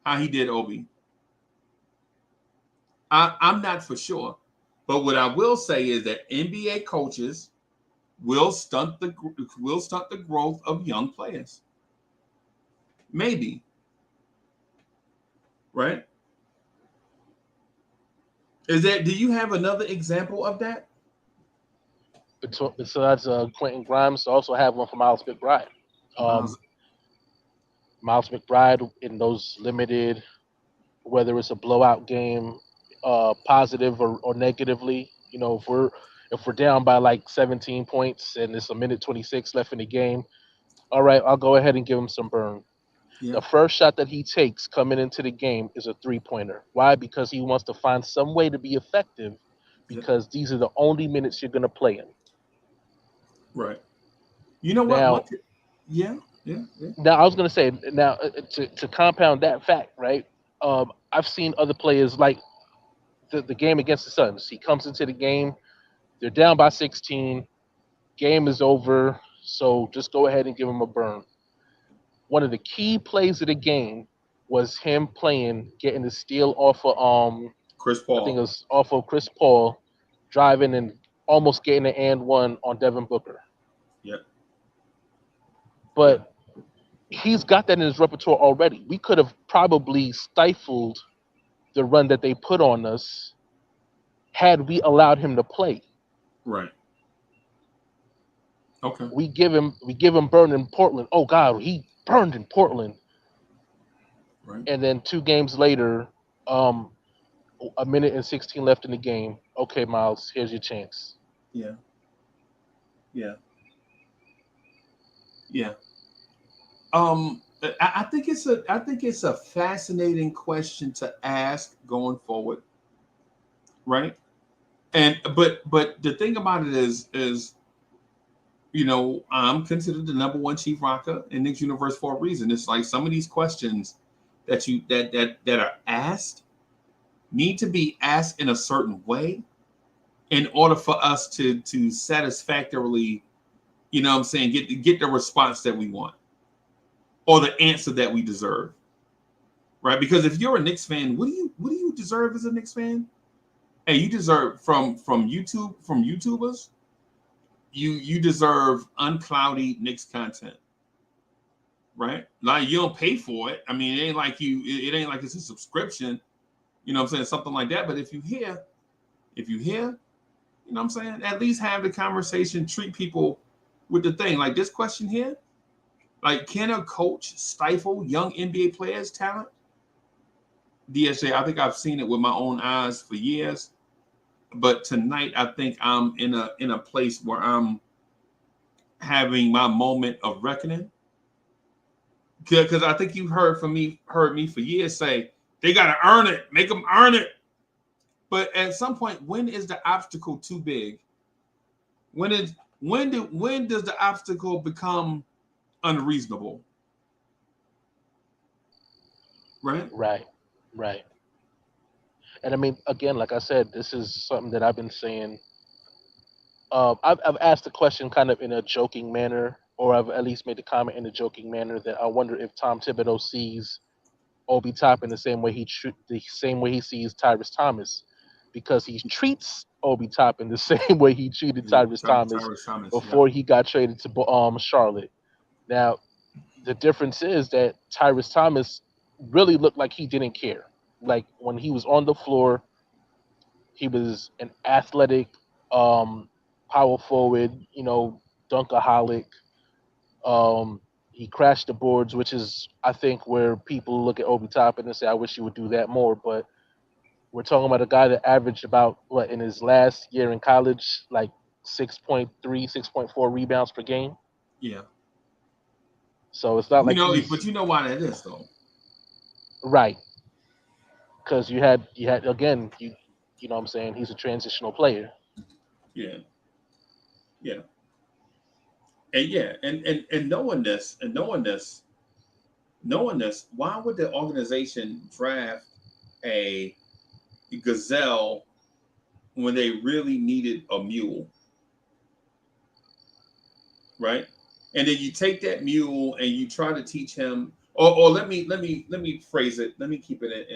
how he did Obi? I'm not for sure. But what I will say is that NBA coaches will stunt the growth of young players. Maybe. Right? Do you have another example of that? Besides Quentin Grimes, I also have one for Miles McBride. Miles McBride in those limited, whether it's a blowout game, positive or negatively, if we're down by like 17 points and it's a minute 26 left in the game, all right, I'll go ahead and give him some burn. Yeah. The first shot that he takes coming into the game is a 3-pointer. Why? Because he wants to find some way to be effective, because these are the only minutes you're going to play in. Right. You know what? Now, yeah. Now, I was going to say, to compound that fact, right? I've seen other players like the game against the Suns. He comes into the game, they're down by 16, game is over, so just go ahead and give him a burn. One of the key plays of the game was him getting the steal off of Chris Paul. I think it was off of Chris Paul, driving and almost getting an and one on Devin Booker. Yep. But he's got that in his repertoire already. We could have probably stifled the run that they put on us had we allowed him to play. Right. Okay. We give him burned in Portland. Oh God, he burned in Portland. Right. And then 2 games later, a minute and 16 left in the game. Okay, Miles, here's your chance. Yeah. Yeah. Yeah. I think it's a fascinating question to ask going forward, right? And but the thing about it is I'm considered the number one chief rocker in Knicks universe for a reason. It's like some of these questions that are asked need to be asked in a certain way in order for us to satisfactorily, what I'm saying, get the response that we want or the answer that we deserve. Right? Because if you're a Knicks fan, what do you deserve as a Knicks fan? Hey, you deserve from YouTubers, you deserve uncloudy Knicks content. Right? Like you don't pay for it. I mean, it ain't like it ain't like it's a subscription, what I'm saying, something like that. But if you hear, what I'm saying, at least have the conversation, treat people with the thing. Like this question here, like, can a coach stifle young NBA players' talent? DSJ, I think I've seen it with my own eyes for years. But tonight I think I'm in a place where I'm having my moment of reckoning. Because I think you've heard me for years say they gotta earn it, make them earn it. But at some point, when is the obstacle too big? When does the obstacle become unreasonable? Right? Right. And I mean, again, like I said, this is something that I've been saying. I've asked the question kind of in a joking manner, or I've at least made the comment in a joking manner that I wonder if Tom Thibodeau sees Obi Toppin the same way he sees Tyrese Thomas, because he treats Obi Toppin the same way he treated Tyrese Thomas before he got traded to Charlotte. Now, the difference is that Tyrese Thomas really looked like he didn't care. Like when he was on the floor, he was an athletic, power forward, dunkaholic. He crashed the boards, which is, I think, where people look at Obi Toppin and say, "I wish you would do that more." But we're talking about a guy that averaged about what in his last year in college, like 6.3, 6.4 rebounds per game. Yeah. So it's not like But you know why that is though. right, because you had again, you know what I'm saying, he's a transitional player. Yeah. Yeah. And yeah, and knowing this, why would the organization draft a gazelle when they really needed a mule? Right? And then you take that mule and you try to teach him, or let me phrase it. Let me keep it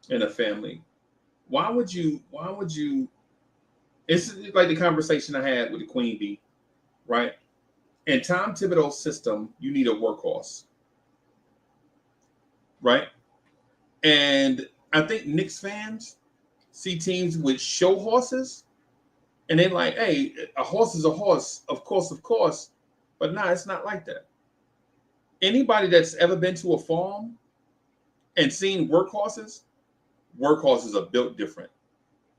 in a family. Why would you? It's like the conversation I had with the Queen Bee, right? In Tom Thibodeau's system, you need a workhorse, right? And I think Knicks fans see teams with show horses, and they're like, "Hey, a horse is a horse, of course." But nah, it's not like that. Anybody that's ever been to a farm and seen workhorses are built different.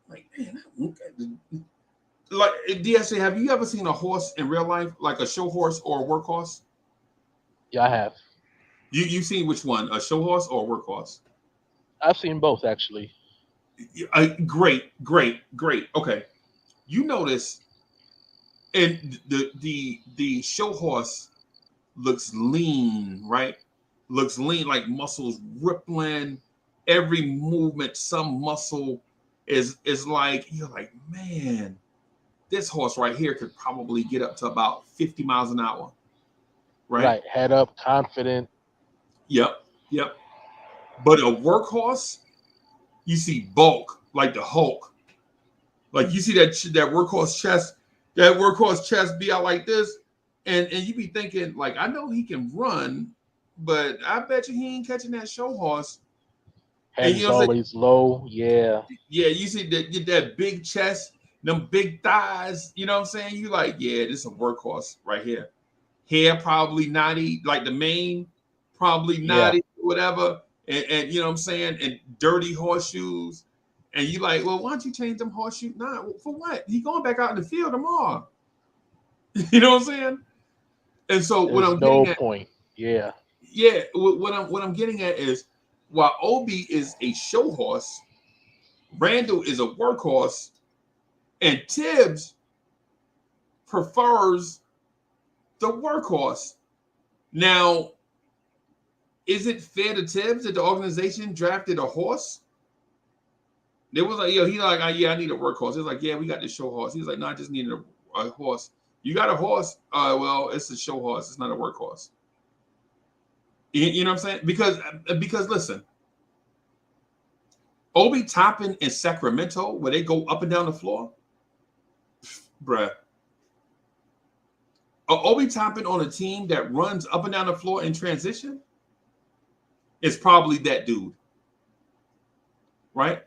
Like, man, like DSA, have you ever seen a horse in real life, like a show horse or a workhorse? Yeah, I have. You seen which one, a show horse or a workhorse? I've seen both actually. Great. Okay, you notice, and the show horse looks lean, right? Looks lean, like muscles rippling. Every movement, some muscle is like, you're like, man, this horse right here could probably get up to about 50 miles an hour. Right? Head up, confident. Yep. But a workhorse, you see bulk, like the Hulk. Like you see that workhorse chest be out like this, and you be thinking, like, I know he can run, but I bet you he ain't catching that show horse. Head is always low. Yeah. Yeah, you see that big chest, them big thighs, you know what I'm saying? You like, yeah, this is a workhorse right here. Hair probably naughty, like the mane probably naughty, whatever. And you know what I'm saying? And dirty horseshoes. And you like, well, why don't you change them horseshoes? Nah, for what? He going back out in the field tomorrow. You know what I'm saying? And so There's what I'm no getting at, point. Yeah. yeah, what I'm getting at is while Obi is a show horse, Randall is a workhorse, and Tibbs prefers the workhorse. Now, is it fair to Tibbs that the organization drafted a horse? There was like, he's like, yeah, I need a workhorse. It's like, yeah, we got the show horse. He was like, no, I just needed a horse. You got a horse? Well, it's a show horse. It's not a workhorse. You know what I'm saying? Because listen, Obi Toppin in Sacramento, where they go up and down the floor, bruh. Obi Toppin on a team that runs up and down the floor in transition is probably that dude, right?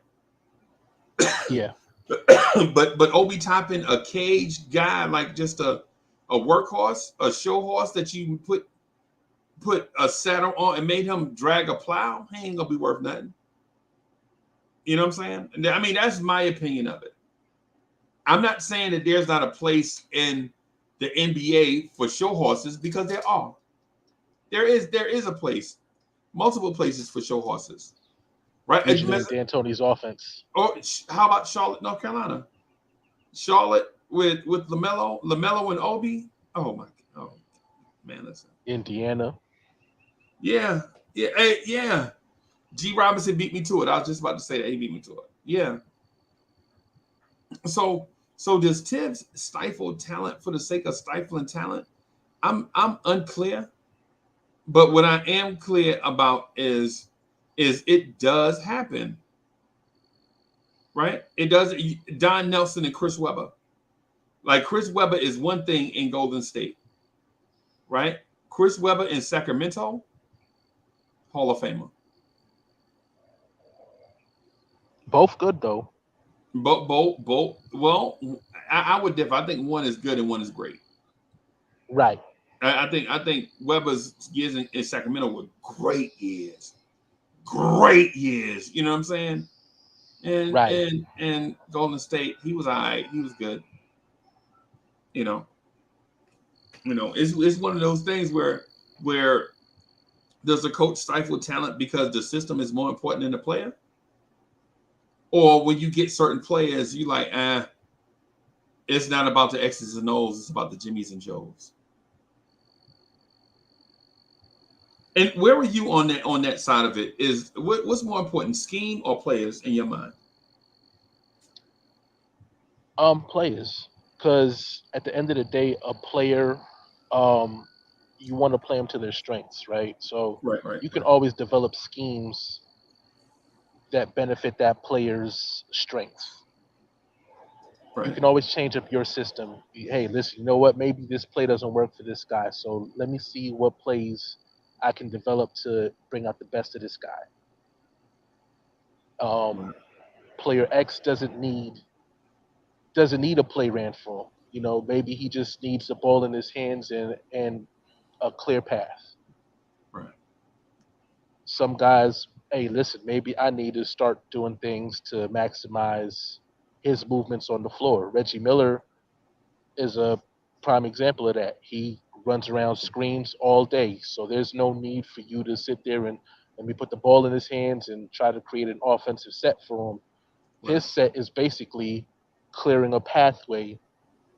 Yeah. but Obi Toppin, a cage guy, like just a workhorse, a show horse that you put a saddle on and made him drag a plow, he ain't gonna be worth nothing. You know what I'm saying? I mean, that's my opinion of it. I'm not saying that there's not a place in the NBA for show horses, because there are. There is a place, multiple places for show horses, right? Usually in D'Antoni's offense. Or how about Charlotte, North Carolina? Charlotte with LaMelo and Obi. Oh my, oh man, listen. Indiana. Yeah. Yeah. G. Robinson beat me to it. I was just about to say that he beat me to it. Yeah. So does Tibbs stifle talent for the sake of stifling talent? I'm unclear. But what I am clear about is it does happen. Right? It does. Don Nelson and Chris Webber. Like, Chris Webber is one thing in Golden State. Right? Chris Webber in Sacramento, Hall of Famer. Both good though. Both. Well, I would differ. I think one is good and one is great. Right. I think Weber's years in Sacramento were great years. Great years. You know what I'm saying? And right. and Golden State, he was all right. He was good. You know, it's one of those things where does the coach stifle talent because the system is more important than the player? Or when you get certain players, you like, it's not about the X's and O's, it's about the Jimmys and Joes. And where are you on that side of it? Is what's more important, scheme or players in your mind? Players, because at the end of the day, a player, you want to play them to their strengths, right? So right. You can always develop schemes that benefit that player's strengths. Right. You can always change up your system. Hey, listen, you know what? Maybe this play doesn't work for this guy, so let me see what plays I can develop to bring out the best of this guy. Player X doesn't need a play ran for him. You know, maybe he just needs the ball in his hands and a clear path. Right. Some guys, hey, listen, maybe I need to start doing things to maximize his movements on the floor. Reggie Miller is a prime example of that. He runs around screens all day, so there's no need for you to sit there and let me put the ball in his hands and try to create an offensive set for him. Right. His set is basically clearing a pathway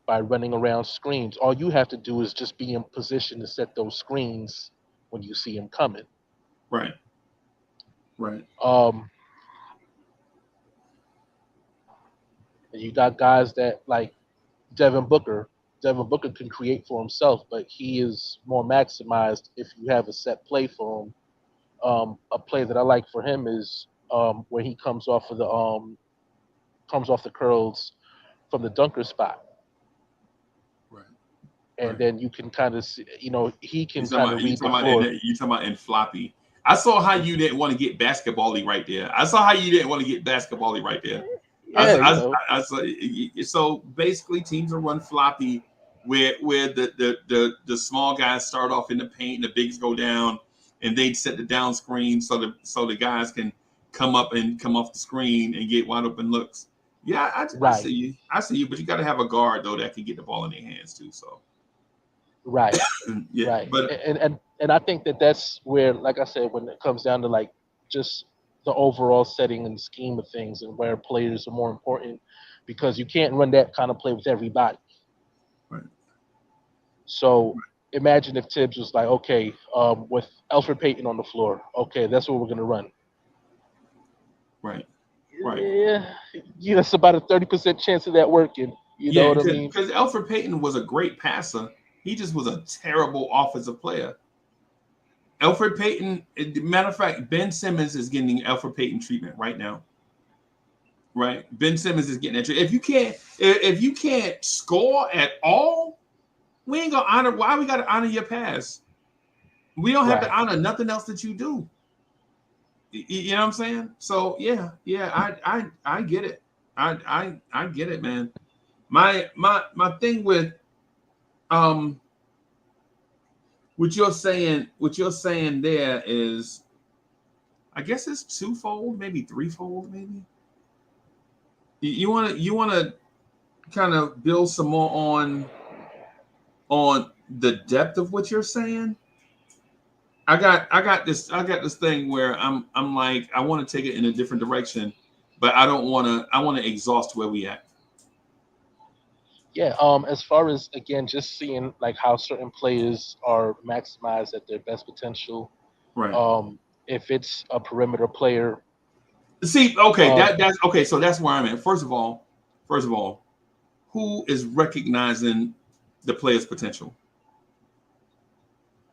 by running around screens. All you have to do is just be in position to set those screens when you see him coming. Right. And you got guys that like Devin Booker. Devin Booker can create for himself, but he is more maximized if you have a set play for him. A play that I like for him is where he comes off the curls from the dunker spot. Right. And then you can kind of see, he can kind of read the floor. You talking about in floppy. I saw how you didn't want to get basketball-y right there. Yeah, you know. So basically, teams are run floppy, where the small guys start off in the paint, and the bigs go down, and they set the down screen so the guys can come up and come off the screen and get wide open looks. Yeah, I Right, see you. I see you, but you got to have a guard though that can get the ball in their hands too. So right, yeah, right. but And I think that that's where, like I said, when it comes down to like just the overall setting and scheme of things and where players are more important, because you can't run that kind of play with everybody. right, So imagine if Tibbs was like, okay, with Alfred Payton on the floor, okay, that's what we're gonna run. right, right. Yeah, yeah, it's about a 30% chance of that working. You know Yeah, what I mean? because Alfred Payton was a great passer. He just was a terrible offensive player. Alfred Payton, matter of fact, Ben Simmons is getting Alfred Payton treatment right now. Right, Ben Simmons is getting that treatment. If you can't score at all, we ain't gonna honor. Why we gotta honor your pass? We don't have to Right. honor nothing else that you do. You know what I'm saying? So yeah, I get it. I get it, man. My thing with um what you're saying there is, I guess it's twofold, maybe threefold, maybe. You wanna kind of build some more on the depth of what you're saying. I got this thing where I'm like, I want to take it in a different direction, but I want to exhaust where we at. Yeah. As far as again, just seeing like how certain players are maximized at their best potential. Right. If it's a perimeter player, See, okay, um, that's okay, so that's where I'm at. First of all, who is recognizing the player's potential?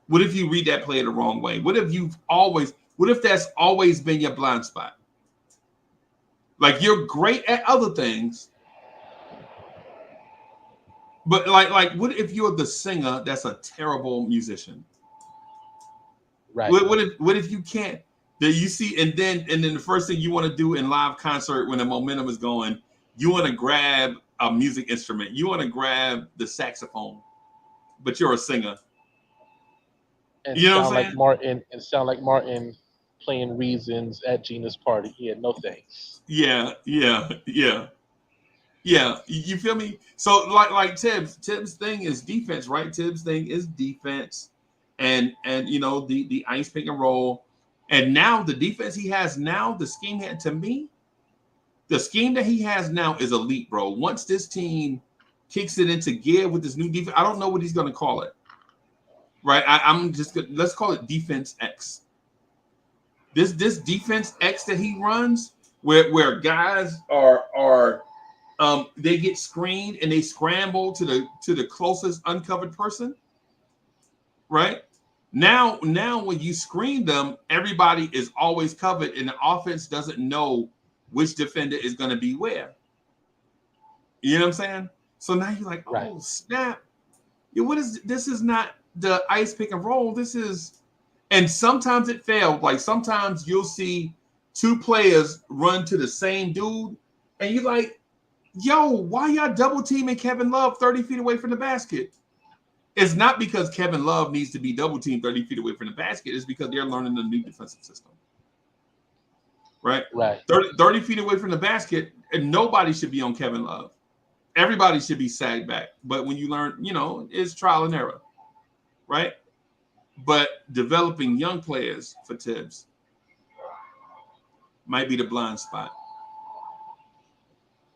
What if you read that player the wrong way? What if that's always been your blind spot? Like you're great at other things, but like what if you're the singer that's a terrible musician? right. What if you can't, that you see, and then the first thing you want to do in live concert when the momentum is going, you want to grab a music instrument, you want to grab the saxophone, but you're a singer. And You know what sound I'm like saying? Martin, playing Reasons at Gina's party. Yeah, no thanks. Yeah. You feel me? So like Tibbs thing is defense, right? Tibbs thing is defense, and the ice pick and roll, and now the defense he has now, the scheme had to me, the scheme that he has now is elite, bro. Once this team kicks it into gear with this new defense, I don't know what he's going to call it. Right? I'm just let's call it defense X. This defense X that he runs, where guys are they get screened and they scramble to the closest uncovered person, right? Now when you screen them, everybody is always covered, and the offense doesn't know which defender is going to be where. You know what I'm saying? So now you're like, Right. oh snap! What is this? Is not the ice pick and roll. This is, and sometimes it failed. Like sometimes you'll see two players run to the same dude, and you're like, yo, why y'all double teaming Kevin Love 30 feet away from the basket? It's not because Kevin Love needs to be double teamed 30 feet away from the basket. It's because they're learning a new defensive system. Right? Right. 30 feet away from the basket, and nobody should be on Kevin Love. Everybody should be sagged back. But when you learn, it's trial and error. Right? But developing young players for Tibbs might be the blind spot.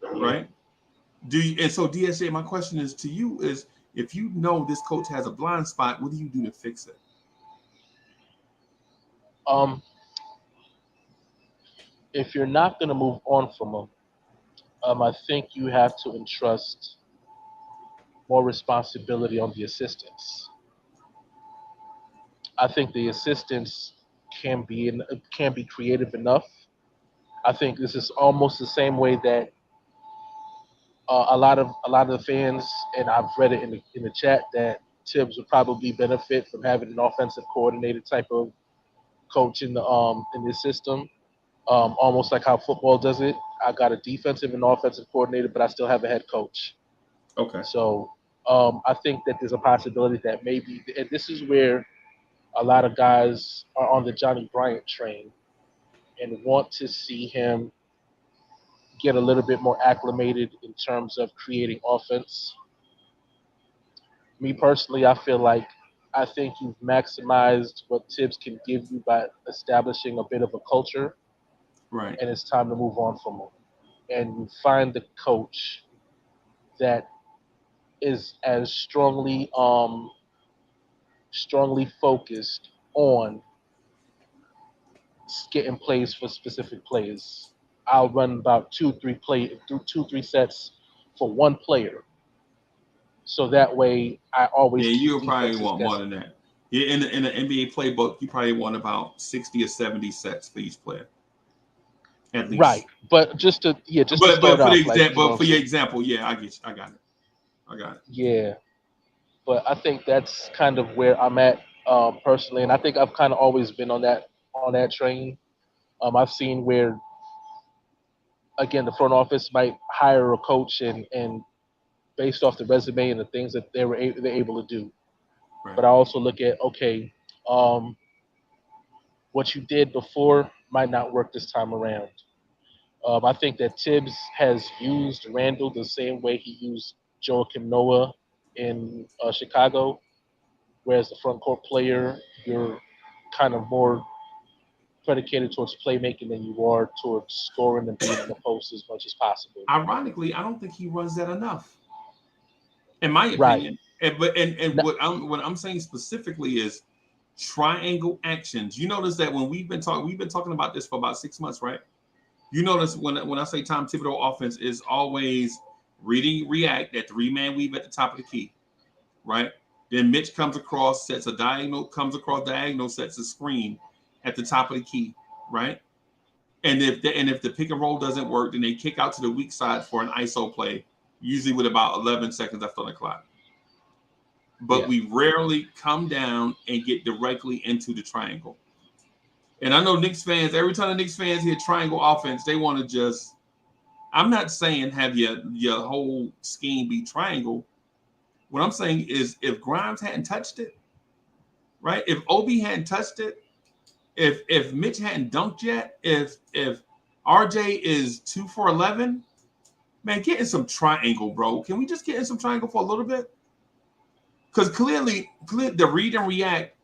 Right? And so DSJ, my question is to you is, if you know this coach has a blind spot, what do you do to fix it? If you're not going to move on from him, I think you have to entrust more responsibility on the assistants. I think the assistants can be creative enough. I think this is almost the same way that a lot of the fans, and I've read it in the chat, that Tibbs would probably benefit from having an offensive coordinator type of coach in this system. almost like how football does it. I got a defensive and offensive coordinator, but I still have a head coach. Okay. So I think that there's a possibility that maybe, and this is where a lot of guys are on the Johnny Bryant train and want to see him get a little bit more acclimated in terms of creating offense. Me personally, I think you've maximized what Tibbs can give you by establishing a bit of a culture, Right. and it's time to move on from him. And you find the coach that is as strongly focused on getting plays for specific players. I'll run about two, three sets for one player. So that way I always Yeah, keep you'll probably defenses want more guessing. than that. Yeah, in the NBA playbook, you probably want about 60 or 70 sets for each player, at Right. least. But just to But start for the off, like, example, for your example, yeah, I get you. I got it. I got it. yeah. But I think that's kind of where I'm at personally, and I think I've kind of always been on that train. I've seen where again the front office might hire a coach and based off the resume and the things that they're able to do. Right. But I also look at, okay, um, what you did before might not work this time around. I think that Tibbs has used Randall the same way he used Joakim Noah in Chicago, whereas the front court player, you're kind of more predicated towards playmaking than you are towards scoring and being in the post as much as possible. Ironically, I don't think he runs that enough, in my Right. opinion. And No, what I'm saying specifically is triangle actions. You notice that when we've been talking about this for about 6 months, right? You notice when I say Tom Thibodeau offense is always reading react, that three-man weave at the top of the key, right? Then Mitch comes across, sets a diagonal, comes across diagonal, sets a screen at the top of the key, right? And if the pick and roll doesn't work, then they kick out to the weak side for an ISO play, usually with about 11 seconds left on the clock. But yeah, we rarely come down and get directly into the triangle. And I know Knicks fans, every time the Knicks fans hear triangle offense, they want to just, I'm not saying have your whole scheme be triangle. What I'm saying is if Grimes hadn't touched it, right? If Obi hadn't touched it, if Mitch hadn't dunked yet, if RJ is 2 for 11, man, get in some triangle, bro. Can we just get in some triangle for a little bit? Because clearly the read and react,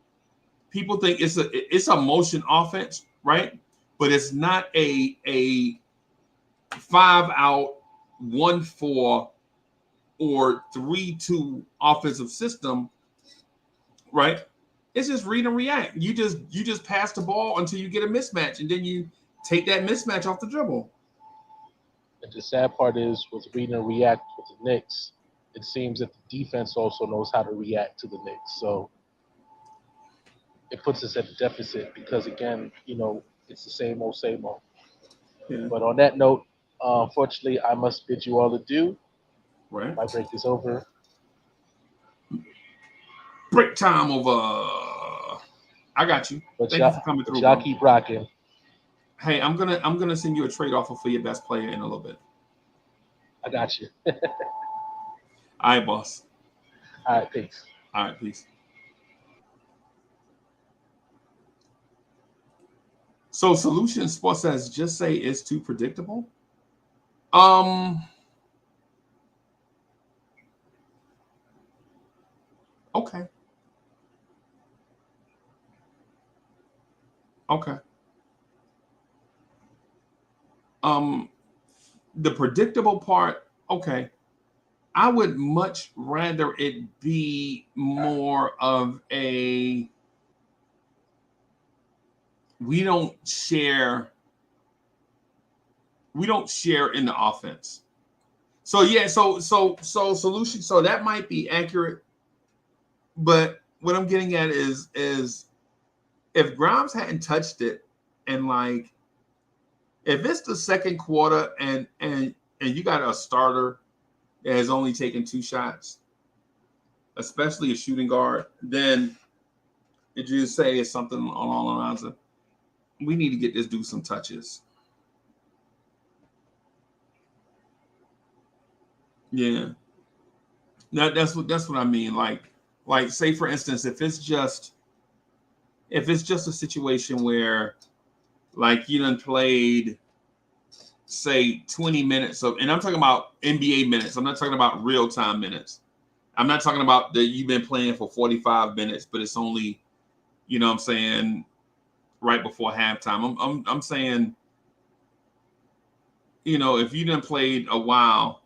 people think it's a motion offense, right? But it's not a 5 out, 1-4, or 3-2 offensive system, right? It's just read and react. You just pass the ball until you get a mismatch, and then you take that mismatch off the dribble. and the sad part is with read and react with the Knicks, it seems that the defense also knows how to react to the Knicks. So it puts us at a deficit because again, it's the same old, same old. Yeah. But on that note, unfortunately, I must bid you all adieu. Right. My break is over. Break time over. I got you. But Thank you for coming through, y'all bro. keep rocking. Hey, I'm gonna send you a trade offer for your best player in a little bit. I got you. All right, boss. All right, peace. All right, peace. So Solution Sports says just say it's too predictable. Okay. Okay. The predictable part, okay. I would much rather it be more of a we don't share in the offense. So yeah, so solution. So that might be accurate, but what I'm getting at is if Grimes hadn't touched it, and like if it's the second quarter and you got a starter that has only taken 2 shots, especially a shooting guard, then did you say it's something along the lines of we need to get this dude some touches. Yeah. That's what I mean. Like say for instance, if it's just a situation where like you done played say 20 minutes of, and I'm talking about NBA minutes. I'm not talking about real time minutes. I'm not talking about that you've been playing for 45 minutes, but it's only, you know what I'm saying, right before halftime. I'm saying, you know, if you done played a while,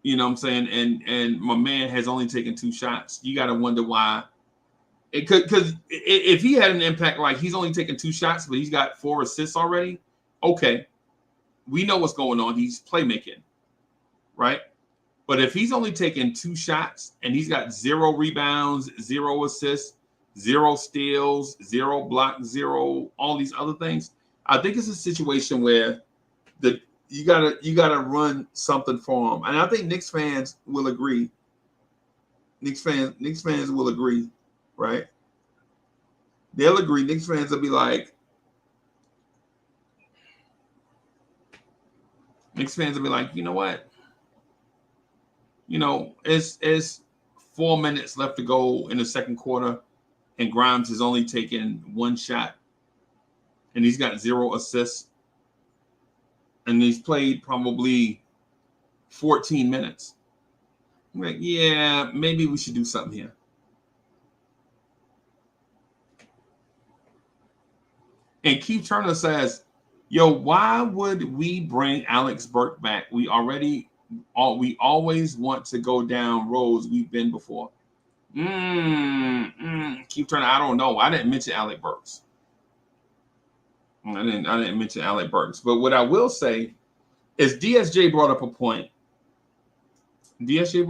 you know what I'm saying, and my man has only taken 2 shots, you got to wonder why. It could, because if he had an impact, like he's only taken 2 shots, but he's got 4 assists already, okay, we know what's going on. He's playmaking, right? But if he's only taken 2 shots and he's got 0 rebounds, 0 assists, 0 steals, 0 blocks, 0 all these other things, I think it's a situation where you gotta run something for him, and I think Knicks fans will agree. Knicks fans will agree, right? They'll agree. Knicks fans will be like, you know what? You know, it's 4 minutes left to go in the second quarter, and Grimes has only taken 1 shot, and he's got 0 assists, and he's played probably 14 minutes. I'm like, yeah, maybe we should do something here. And Keith Turner says, yo, why would we bring Alex Burke back? We always want to go down roads we've been before. Keith Turner, I don't know. I didn't mention Alec Burks. I didn't mention Alec Burks. But what I will say is DSJ brought up a point. DSJ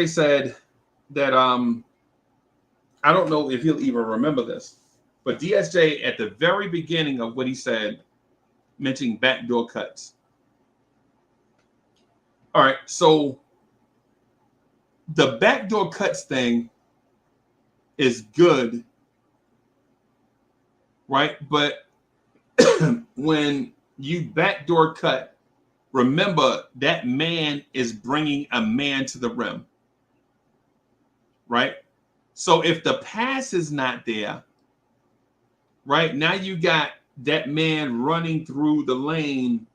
said that I don't know if he'll even remember this, but DSJ at the very beginning of what he said mentioning backdoor cuts. All right, so the backdoor cuts thing is good, right? But when you backdoor cut, remember that man is bringing a man to the rim, right? So if the pass is not there, right, now you got that man running through the lane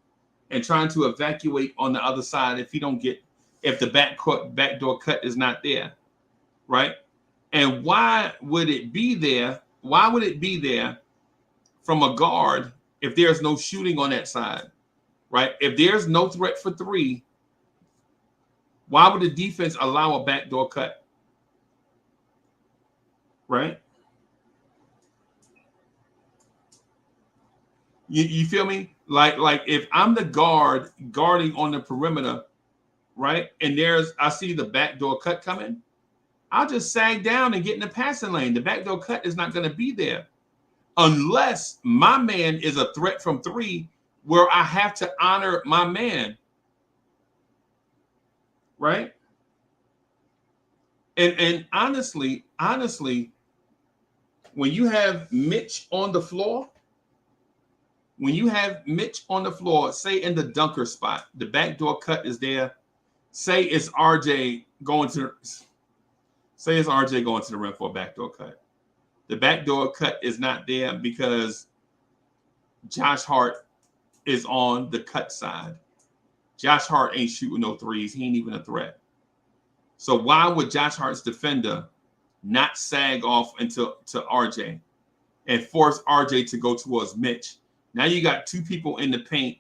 and trying to evacuate on the other side if the backdoor cut is not there, right? And why would it be there? Why would it be there from a guard if there's no shooting on that side, right? If there's no threat for 3, why would the defense allow a backdoor cut? Right? You feel me? Like if I'm the guard guarding on the perimeter, right? And I see the backdoor cut coming, I'll just sag down and get in the passing lane. The backdoor cut is not going to be there unless my man is a threat from 3 where I have to honor my man. Right? And honestly, when you have Mitch on the floor, say in the dunker spot, the backdoor cut is there. Say it's RJ going to the rim for a backdoor cut. The backdoor cut is not there because Josh Hart is on the cut side. Josh Hart ain't shooting no threes. He ain't even a threat. So why would Josh Hart's defender not sag off to RJ and force RJ to go towards Mitch? Now you got 2 people in the paint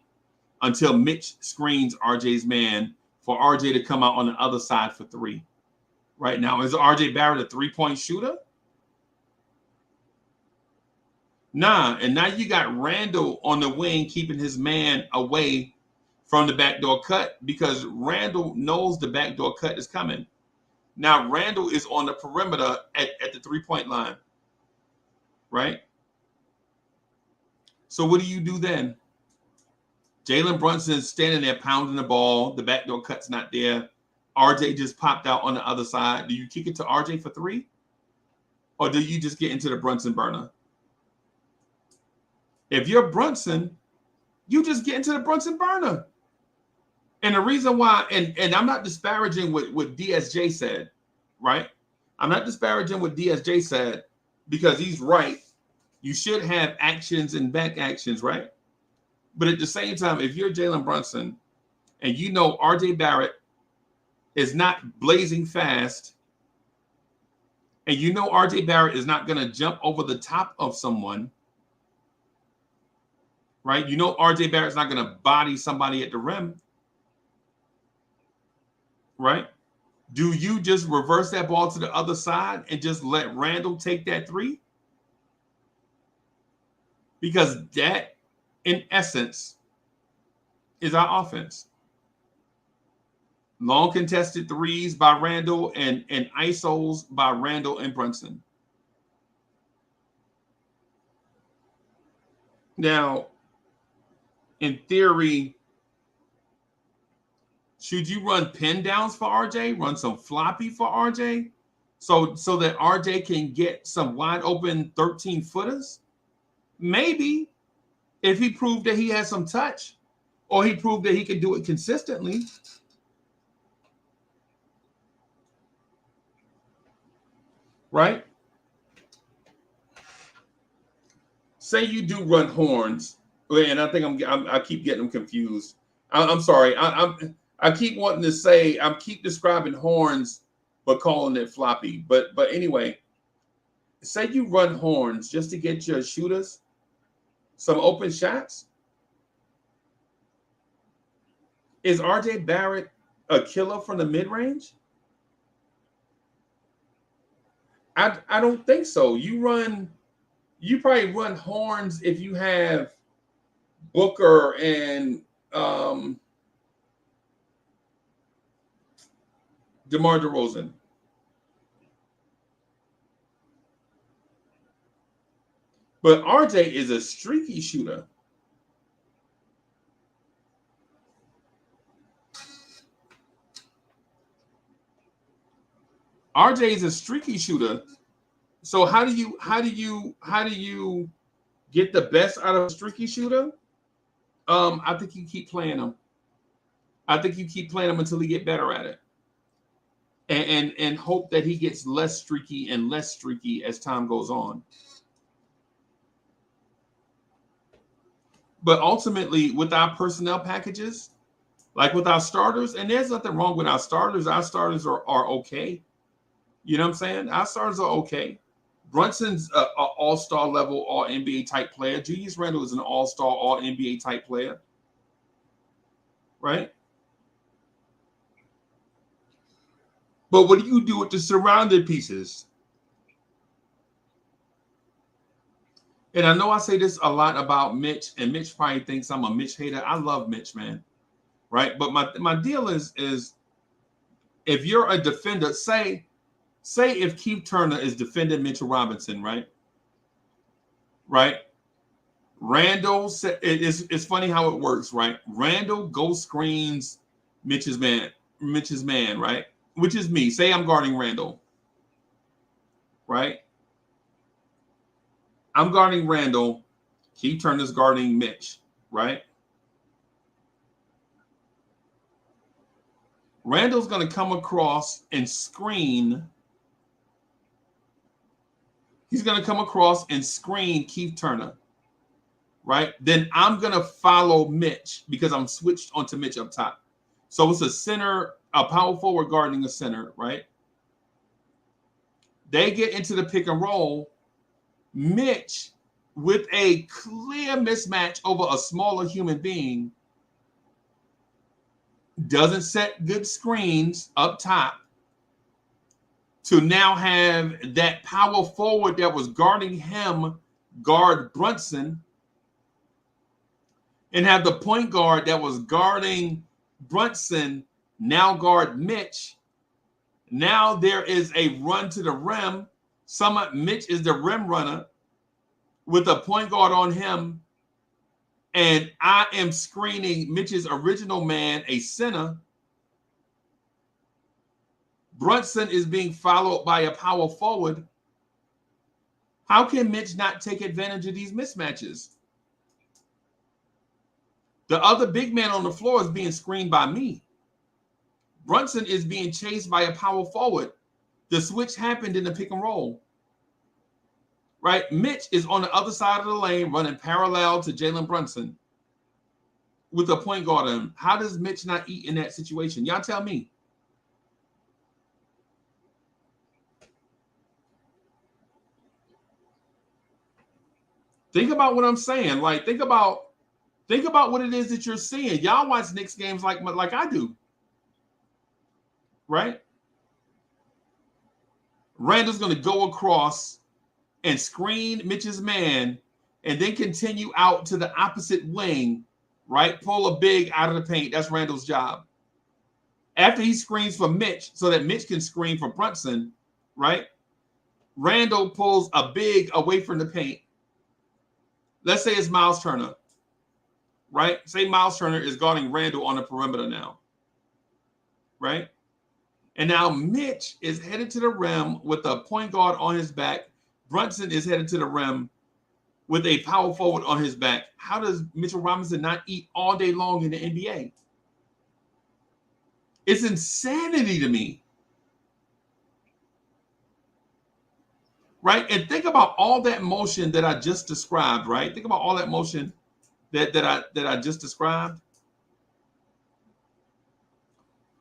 until Mitch screens RJ's man for RJ to come out on the other side for 3. Right now, is RJ Barrett a 3-point shooter? Nah, and now you got Randall on the wing keeping his man away from the backdoor cut because Randall knows the backdoor cut is coming. Now Randall is on the perimeter at the 3-point line, right? So what do you do then? Jalen Brunson's standing there pounding the ball. The backdoor cut's not there. RJ just popped out on the other side. Do you kick it to RJ for 3? Or do you just get into the Brunson burner? If you're Brunson, you just get into the Brunson burner. And the reason why, and I'm not disparaging what DSJ said, right? I'm not disparaging what DSJ said because he's right. You should have actions and back actions, right? But at the same time, if you're Jalen Brunson and you know RJ Barrett is not blazing fast, and you know RJ Barrett is not going to jump over the top of someone, right? You know RJ Barrett's not going to body somebody at the rim, right? Do you just reverse that ball to the other side and just let Randall take that three? Because that, in essence, is our offense. Long contested threes by Randall and ISOs by Randall and Brunson. Now, in theory, should you run pin downs for RJ? Run some floppy for RJ? So that RJ can get some wide open 13-footers? Maybe, if he proved that he has some touch, or he proved that he can do it consistently. Right? Say you do run horns, and I think I keep getting them confused. I'm sorry. I keep wanting to say I keep describing horns, but calling it floppy. But anyway, say you run horns just to get your shooters some open shots. Is RJ Barrett a killer from the mid-range? I don't think so. You probably run horns if you have Booker and DeMar DeRozan. But RJ is a streaky shooter. RJ is a streaky shooter. So how do you get the best out of a streaky shooter? I think you keep playing him. I think you keep playing him until he get better at it. And hope that he gets less streaky and less streaky as time goes on. But ultimately, with our personnel packages, like with our starters, and there's nothing wrong with our starters are okay. You know what I'm saying? Our stars are okay. Brunson's an all-star level, all-NBA type player. Julius Randle is an all-star, all-NBA type player. Right? But what do you do with the surrounding pieces? And I know I say this a lot about Mitch, and Mitch probably thinks I'm a Mitch hater. I love Mitch, man. Right? But my deal is if you're a defender, say if Keith Turner is defending Mitchell Robinson, right? Right? Randall, it's funny how it works, right? Randall ghost screens Mitch's man, right? Which is me. Say I'm guarding Randall, right? I'm guarding Randall. Keith Turner's guarding Mitch, right? Randall's going to come across and screen. He's going to come across and screen Keith Turner, right? Then I'm going to follow Mitch because I'm switched onto Mitch up top. So it's a center, a power forward guarding a center, right? They get into the pick and roll. Mitch, with a clear mismatch over a smaller human being, doesn't set good screens up top to now have that power forward that was guarding him guard Brunson and have the point guard that was guarding Brunson now guard Mitch. Now there is a run to the rim. Mitch is the rim runner with a point guard on him. And I am screening Mitch's original man, a center. Brunson is being followed by a power forward. How can Mitch not take advantage of these mismatches? The other big man on the floor is being screened by me. Brunson is being chased by a power forward. The switch happened in the pick and roll. Right? Mitch is on the other side of the lane running parallel to Jalen Brunson with a point guard on him. How does Mitch not eat in that situation? Y'all tell me. Think about what I'm saying. Like, think about what it is that you're seeing. Y'all watch Knicks games like I do. Right? Randall's going to go across and screen Mitch's man and then continue out to the opposite wing, right? Pull a big out of the paint. That's Randall's job. After he screens for Mitch so that Mitch can screen for Brunson, right? Randall pulls a big away from the paint. Let's say it's Miles Turner, right? Say Miles Turner is guarding Randall on the perimeter now, right? And now Mitch is headed to the rim with a point guard on his back. Brunson is headed to the rim with a power forward on his back. How does Mitchell Robinson not eat all day long in the NBA? It's insanity to me. Right? And think about all that motion that I just described, right? Think about all that motion that I just described.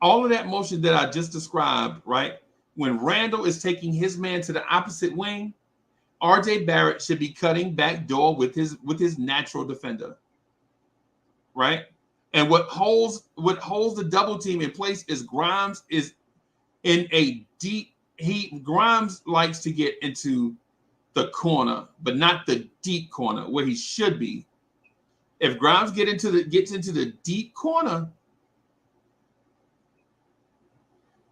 All of that motion that I just described, right? When Randall is taking his man to the opposite wing, RJ Barrett should be cutting back door with his natural defender, right? And what holds the double team in place is Grimes is in a deep heat. Grimes likes to get into the corner, but not the deep corner where he should be. If Grimes gets into the deep corner,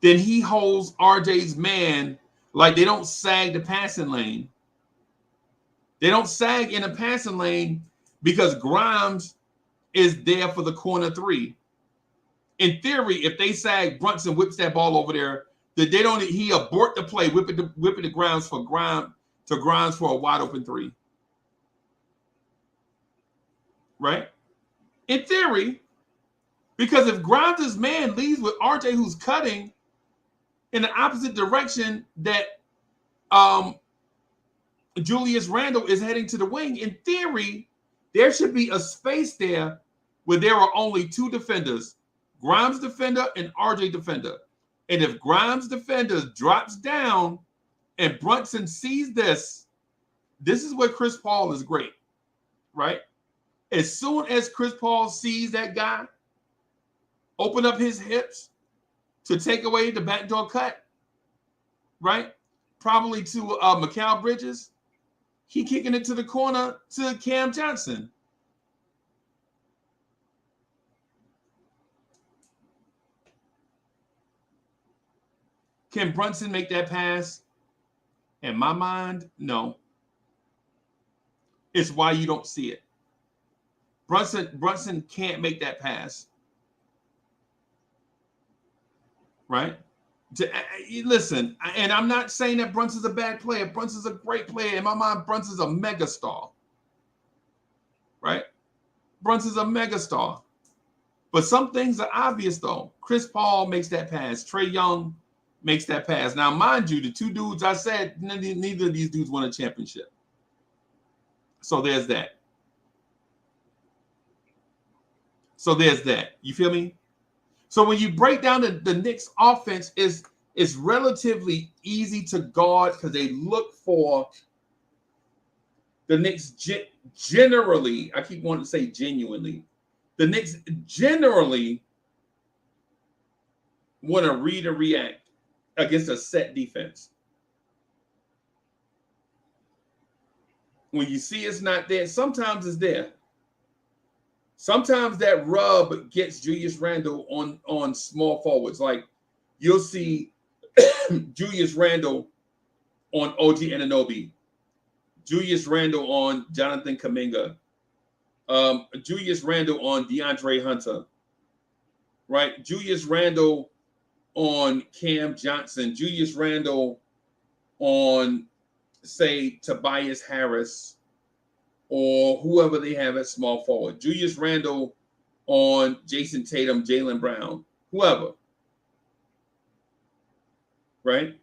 then he holds RJ's man like they don't sag the passing lane. They don't sag in the passing lane because Grimes is there for the corner three. In theory, if they sag, Brunson whips that ball over there. He abort the play, whip it to Grimes for a wide open three. Right? In theory, because if Grimes' man leaves with RJ who's cutting in the opposite direction that Julius Randle is heading to the wing, in theory, there should be a space there where there are only two defenders, Grimes defender and RJ defender. And if Grimes defender drops down and Brunson sees this is where Chris Paul is great, right? As soon as Chris Paul sees that guy open up his hips to take away the backdoor cut, right? Probably to Mikal Bridges, he kicking it to the corner to Cam Johnson. Can Brunson make that pass? In my mind, no. It's why you don't see it. Brunson can't make that pass. Right? Listen, and I'm not saying that Brunson's a bad player. Brunson's a great player. In my mind, Brunson's a megastar. Right? Brunson's a megastar. But some things are obvious, though. Chris Paul makes that pass. Trae Young makes that pass. Now, mind you, the two dudes I said, neither of these dudes won a championship. So there's that. You feel me? So when you break down the Knicks offense, it's relatively easy to guard because they look for the Knicks generally. I keep wanting to say genuinely. The Knicks generally want to read and react against a set defense. When you see it's not there, sometimes it's there. Sometimes that rub gets Julius Randle on small forwards. Like you'll see Julius Randle on OG Anunoby, Julius Randle on Jonathan Kuminga, Julius Randle on DeAndre Hunter, right? Julius Randle on Cam Johnson, Julius Randle on, say, Tobias Harris, or whoever they have at small forward. Julius Randle on Jason Tatum, Jaylen Brown, whoever. Right?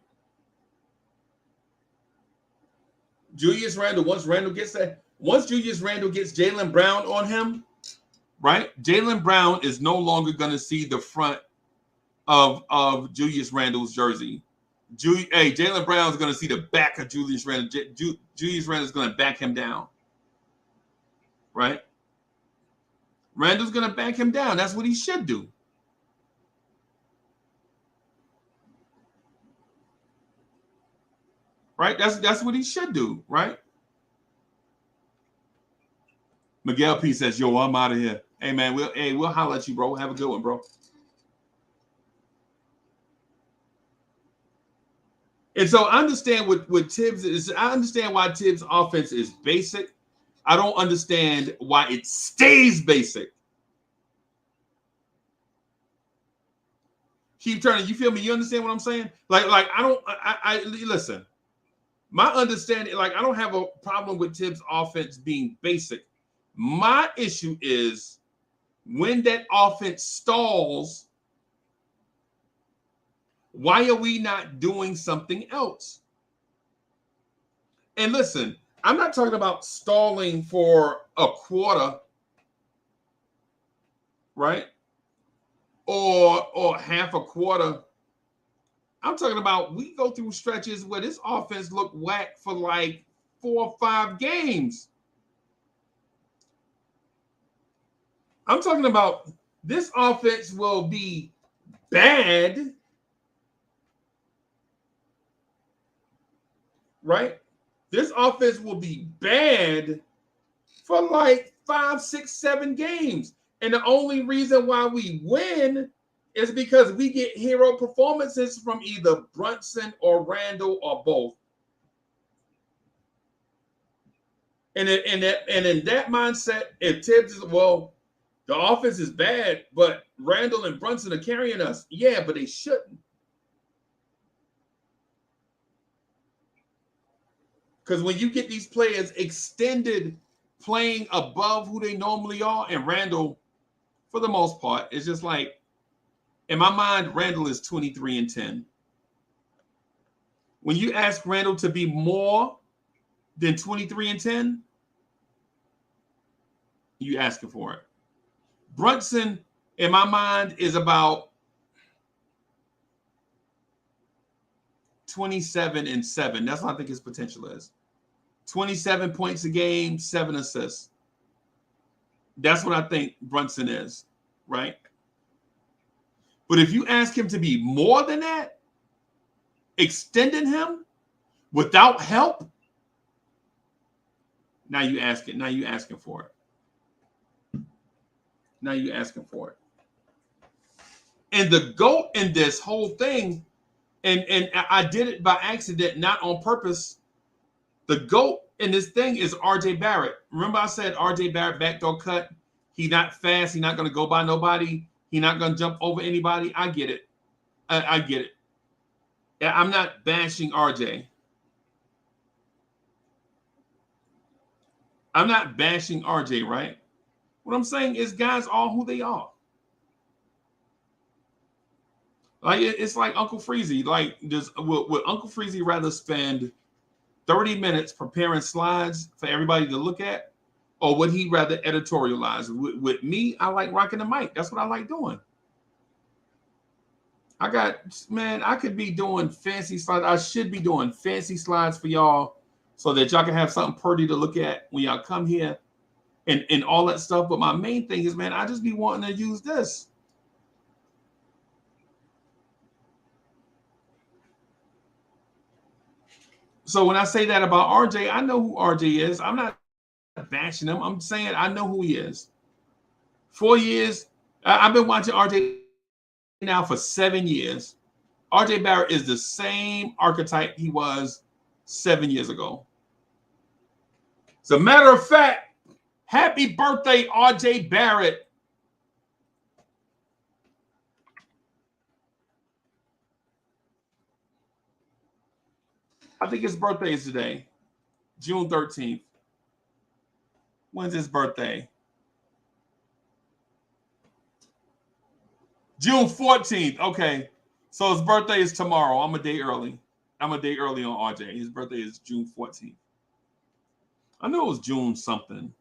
Julius Randle, once Julius Randle gets Jaylen Brown on him, right? Jaylen Brown is no longer going to see the front of Julius Randle's jersey. Jaylen Brown is going to see the back of Julius Randle. Julius Randle is going to back him down, right? Randle's going to back him down. That's what he should do. Right? That's what he should do, right? Miguel P says, yo, I'm out of here. Hey, man, we'll holler at you, bro. Have a good one, bro. And so I understand what Tibbs is. I understand why Tibbs' offense is basic. I don't understand why it stays basic. Keep turning. You feel me? You understand what I'm saying? I listen. My understanding, I don't have a problem with Tibbs' offense being basic. My issue is when that offense stalls, why are we not doing something else? And listen, I'm not talking about stalling for a quarter, right? Or half a quarter. I'm talking about we go through stretches where this offense looked whack for like 4 or 5 games. I'm talking about this offense will be bad, right? This offense will be bad for like 5, 6, 7 games. And the only reason why we win is because we get hero performances from either Brunson or Randle or both. And in that mindset, if Tibbs is, well, the offense is bad, but Randle and Brunson are carrying us. Yeah, but they shouldn't. Because when you get these players extended playing above who they normally are, and Randle, for the most part, is just like, in my mind, Randle is 23-10. When you ask Randle to be more than 23-10, you asking for it. Brunson, in my mind, is about 27-7. That's what I think his potential is. 27 points a game, 7 assists. That's what I think Brunson is, right? But if you ask him to be more than that, extending him without help, now you ask it. Now you asking for it. Now you asking for it. And the GOAT in this whole thing, and I did it by accident, not on purpose. The GOAT in this thing is RJ Barrett. Remember I said RJ Barrett backdoor cut. He's not fast. He's not going to go by nobody. He's not going to jump over anybody. I get it. I get it. I'm not bashing RJ. I'm not bashing RJ, right? What I'm saying is guys are who they are. Like it's like Uncle Freezy. Like, would Uncle Freezy rather spend 30 minutes preparing slides for everybody to look at, or would he rather editorialize? With me, I like rocking the mic. That's what I like doing. I could be doing fancy slides. I should be doing fancy slides for y'all so that y'all can have something pretty to look at when y'all come here and all that stuff. But my main thing is, man, I just be wanting to use this. So when I say that about RJ, I know who RJ is. I'm not bashing him. I'm saying I know who he is. 4 years. I've been watching RJ now for 7 years. RJ Barrett is the same archetype he was 7 years ago. As a matter of fact, happy birthday, RJ Barrett. I think his birthday is today, June 13th. When's his birthday? June 14th. Okay. So his birthday is tomorrow. I'm a day early. I'm a day early on RJ. His birthday is June 14th. I know it was June something.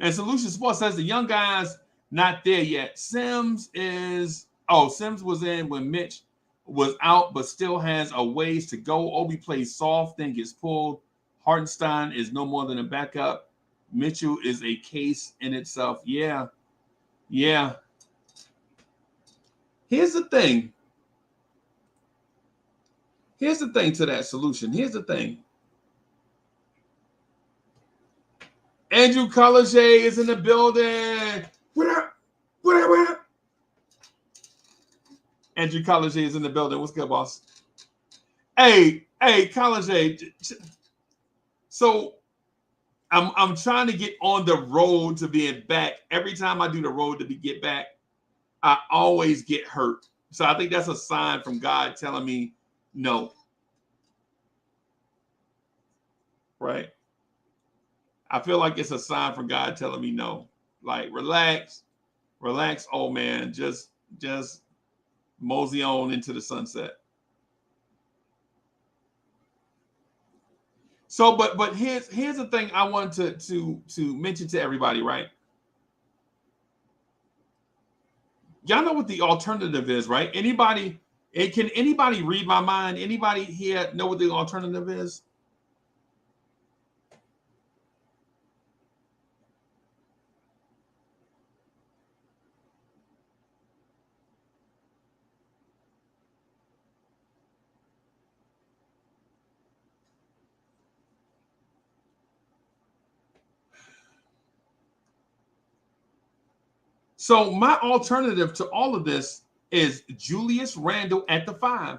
And Solution Sports says the young guy's not there yet. Sims was in when Mitch was out, but still has a ways to go. Obi plays soft, then gets pulled. Hartenstein is no more than a backup. Mitchell is a case in itself. Yeah. Here's the thing. Here's the thing to that Solution. Here's the thing. Andrew College is in the building. What up? Andrew College is in the building. What's good, boss? Hey, College. So I'm trying to get on the road to being back. Every time I do the road to get back, I always get hurt. So I think that's a sign from God telling me no. Right? I feel like it's a sign from God telling me no. Like, relax, old man. Just mosey on into the sunset. So, but here's the thing I want to mention to everybody, right? Y'all know what the alternative is, right? Can anybody read my mind? Anybody here know what the alternative is? So my alternative to all of this is Julius Randle at the 5.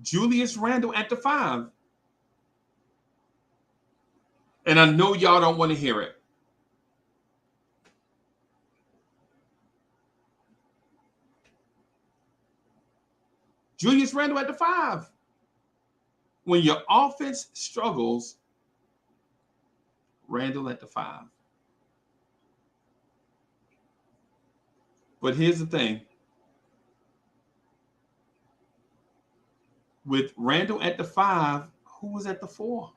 Julius Randle at the 5. And I know y'all don't want to hear it. Julius Randle at the 5. When your offense struggles, Randle at the 5. But here's the thing. With Randle at the 5, who was at the 4?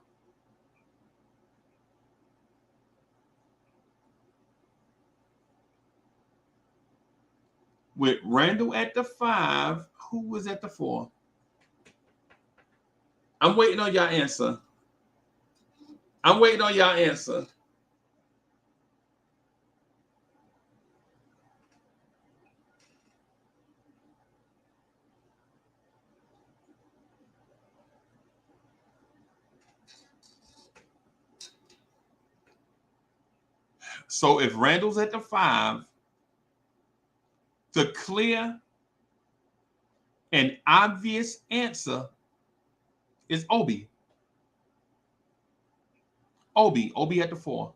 With Randle at the 5, who was at the 4? I'm waiting on y'all answer. So if Randle's at the 5, the clear and obvious answer is Obi. Obi at the 4.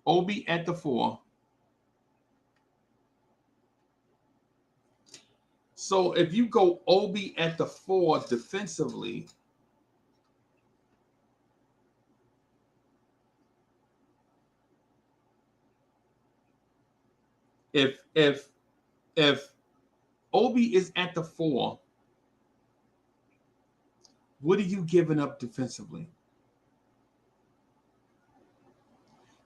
Obi at the 4. So if you go Obi at the 4 defensively, if Obi is at the 4, what are you giving up defensively?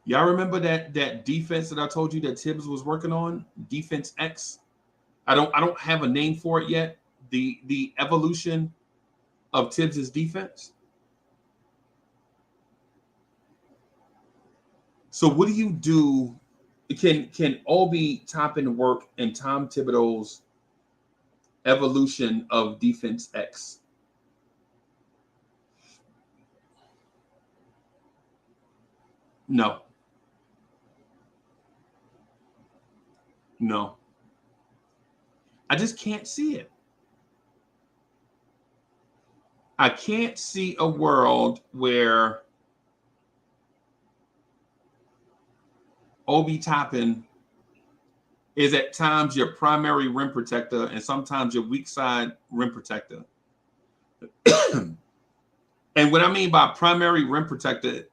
Y'all remember that defense that I told you that Tibbs was working on? Defense X. I don't have a name for it yet. The evolution of Tibbs's defense. So what do you do? Can Obi Toppin work in Tom Thibodeau's evolution of defense X? No. I just can't see it. I can't see a world where Obi Toppin is at times your primary rim protector and sometimes your weak side rim protector. And what I mean by primary rim protector,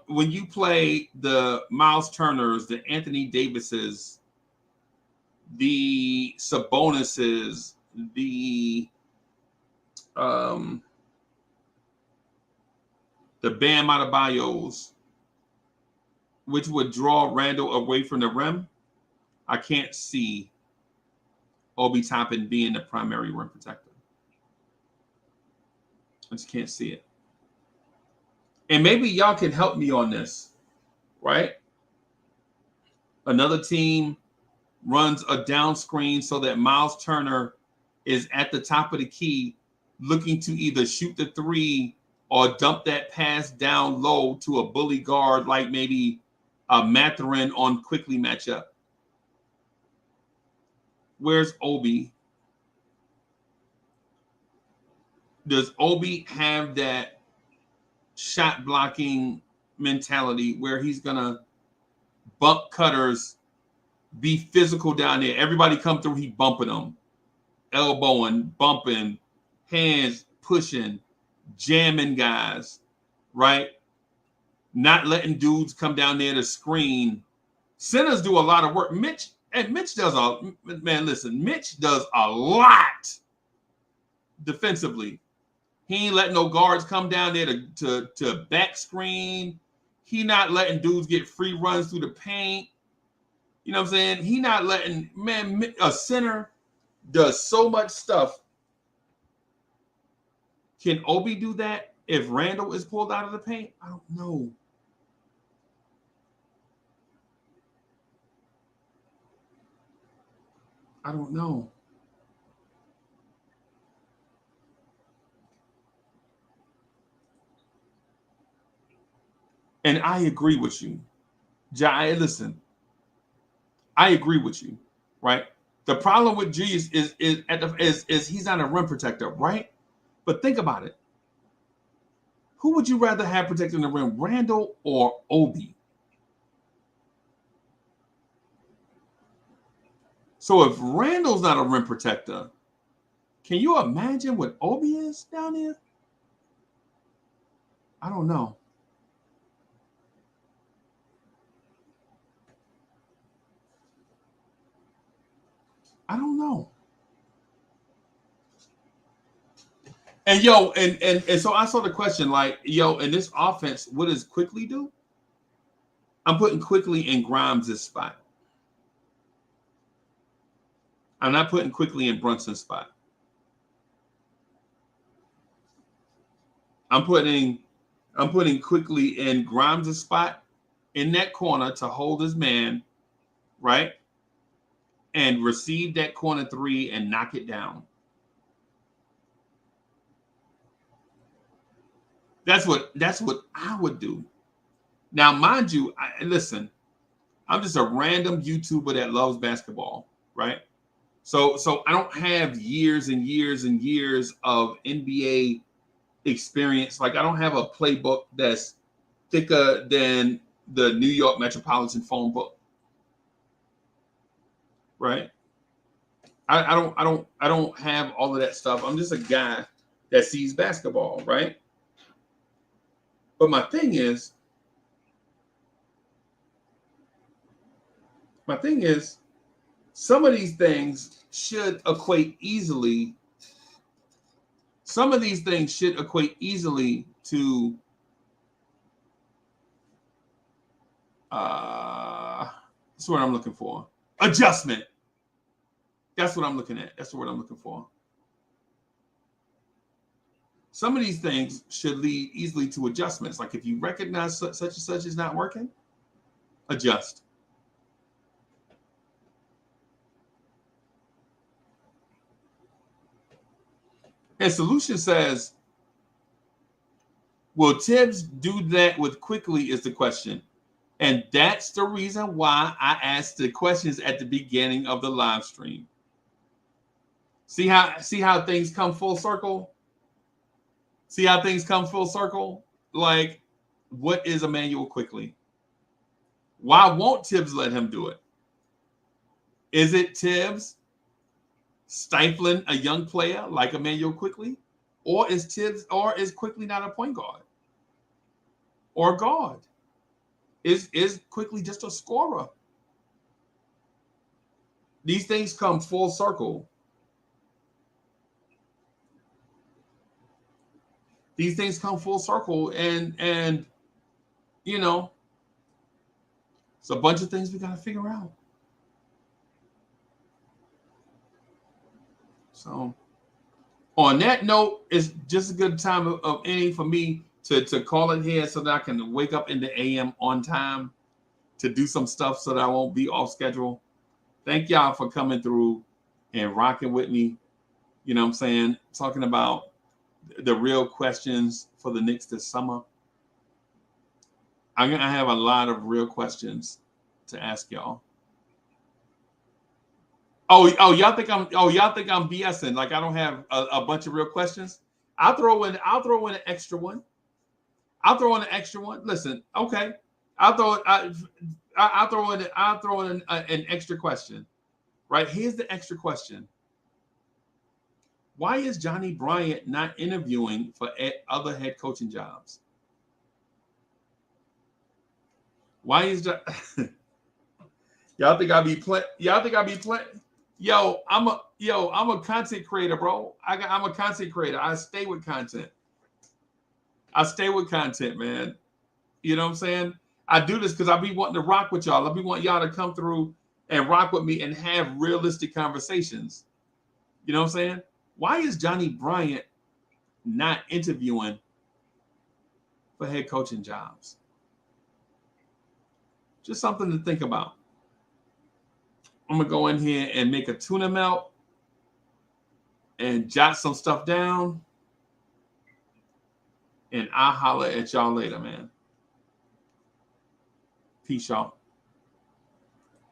when you play the Miles Turners, the Anthony Davises, the Sabonises, the Bam Adebayos, which would draw Randall away from the rim, I can't see Obi Toppin being the primary rim protector. I just can't see it. And maybe y'all can help me on this, right? Another team runs a down screen so that Miles Turner is at the top of the key looking to either shoot the three or dump that pass down low to a bully guard like maybe a Mathurin on Quickly matchup. Where's Obi? Does Obi have that shot blocking mentality where he's gonna bump cutters, be physical down there? Everybody come through, he bumping them, elbowing, bumping, hands pushing, jamming guys, right? Not letting dudes come down there to screen. Centers do a lot of work. Mitch does a lot defensively. He ain't letting no guards come down there to back screen. He not letting dudes get free runs through the paint. You know what I'm saying? He not letting, a center does so much stuff. Can Obi do that if Randall is pulled out of the paint? I don't know. I don't know. And I agree with you. Jai, listen. I agree with you, right? The problem with G is he's not a rim protector, right? But think about it. Who would you rather have protecting the rim, Randall or Obi? So if Randall's not a rim protector, can you imagine what Obi is down here? I don't know. I don't know. And and so I saw the question like, in this offense, what does Quickly do? I'm putting Quickly in Grimes' spot. I'm not putting Quickly in Brunson's spot. I'm putting Quickly in Grimes' spot in that corner to hold his man, right? And receive that corner three and knock it down. That's what I would do. Now, mind you, listen, I'm just a random YouTuber that loves basketball, right? So I don't have years and years and years of NBA experience. Like I don't have a playbook that's thicker than the New York Metropolitan phone book. Right? I don't have all of that stuff. I'm just a guy that sees basketball, right? But my thing is, some of these things should equate easily. Some of these things should equate easily to that's what I'm looking for. Adjustment. That's what I'm looking at. That's the word I'm looking for. Some of these things should lead easily to adjustments. Like if you recognize such and such is not working, adjust. And Solution says, will Tibbs do that with Quickly is the question. And that's the reason why I asked the questions at the beginning of the live stream. See how things come full circle? See how things come full circle? Like, what is Emmanuel Quickly? Why won't Tibbs let him do it? Is it Tibbs stifling a young player like Emmanuel Quickly? Or is Quickly not a point guard? Or guard? Is Quickly just a scorer? These things come full circle. These things come full circle, and you know, it's a bunch of things we got to figure out. So, on that note, it's just a good time of any for me to call it here so that I can wake up in the AM on time to do some stuff so that I won't be off schedule. Thank y'all for coming through and rocking with me. You know what I'm saying? Talking about the real questions for the Knicks this summer. I'm gonna have a lot of real questions to ask y'all. Y'all think I'm BSing, like I don't have a bunch of real questions. I'll throw in an extra one. Listen, okay. I'll throw in an extra question. Right? Here's the extra question. Why is Johnny Bryant not interviewing for other head coaching jobs? Why is that? Y'all think I be playing? Yo, I'm a content creator, bro. I'm a content creator. I stay with content. Man. You know what I'm saying? I do this because I be wanting to rock with y'all. I be wanting y'all to come through and rock with me and have realistic conversations. You know what I'm saying? Why is Johnny Bryant not interviewing for head coaching jobs? Just something to think about. I'm going to go in here and make a tuna melt and jot some stuff down. And I'll holler at y'all later, man. Peace, y'all.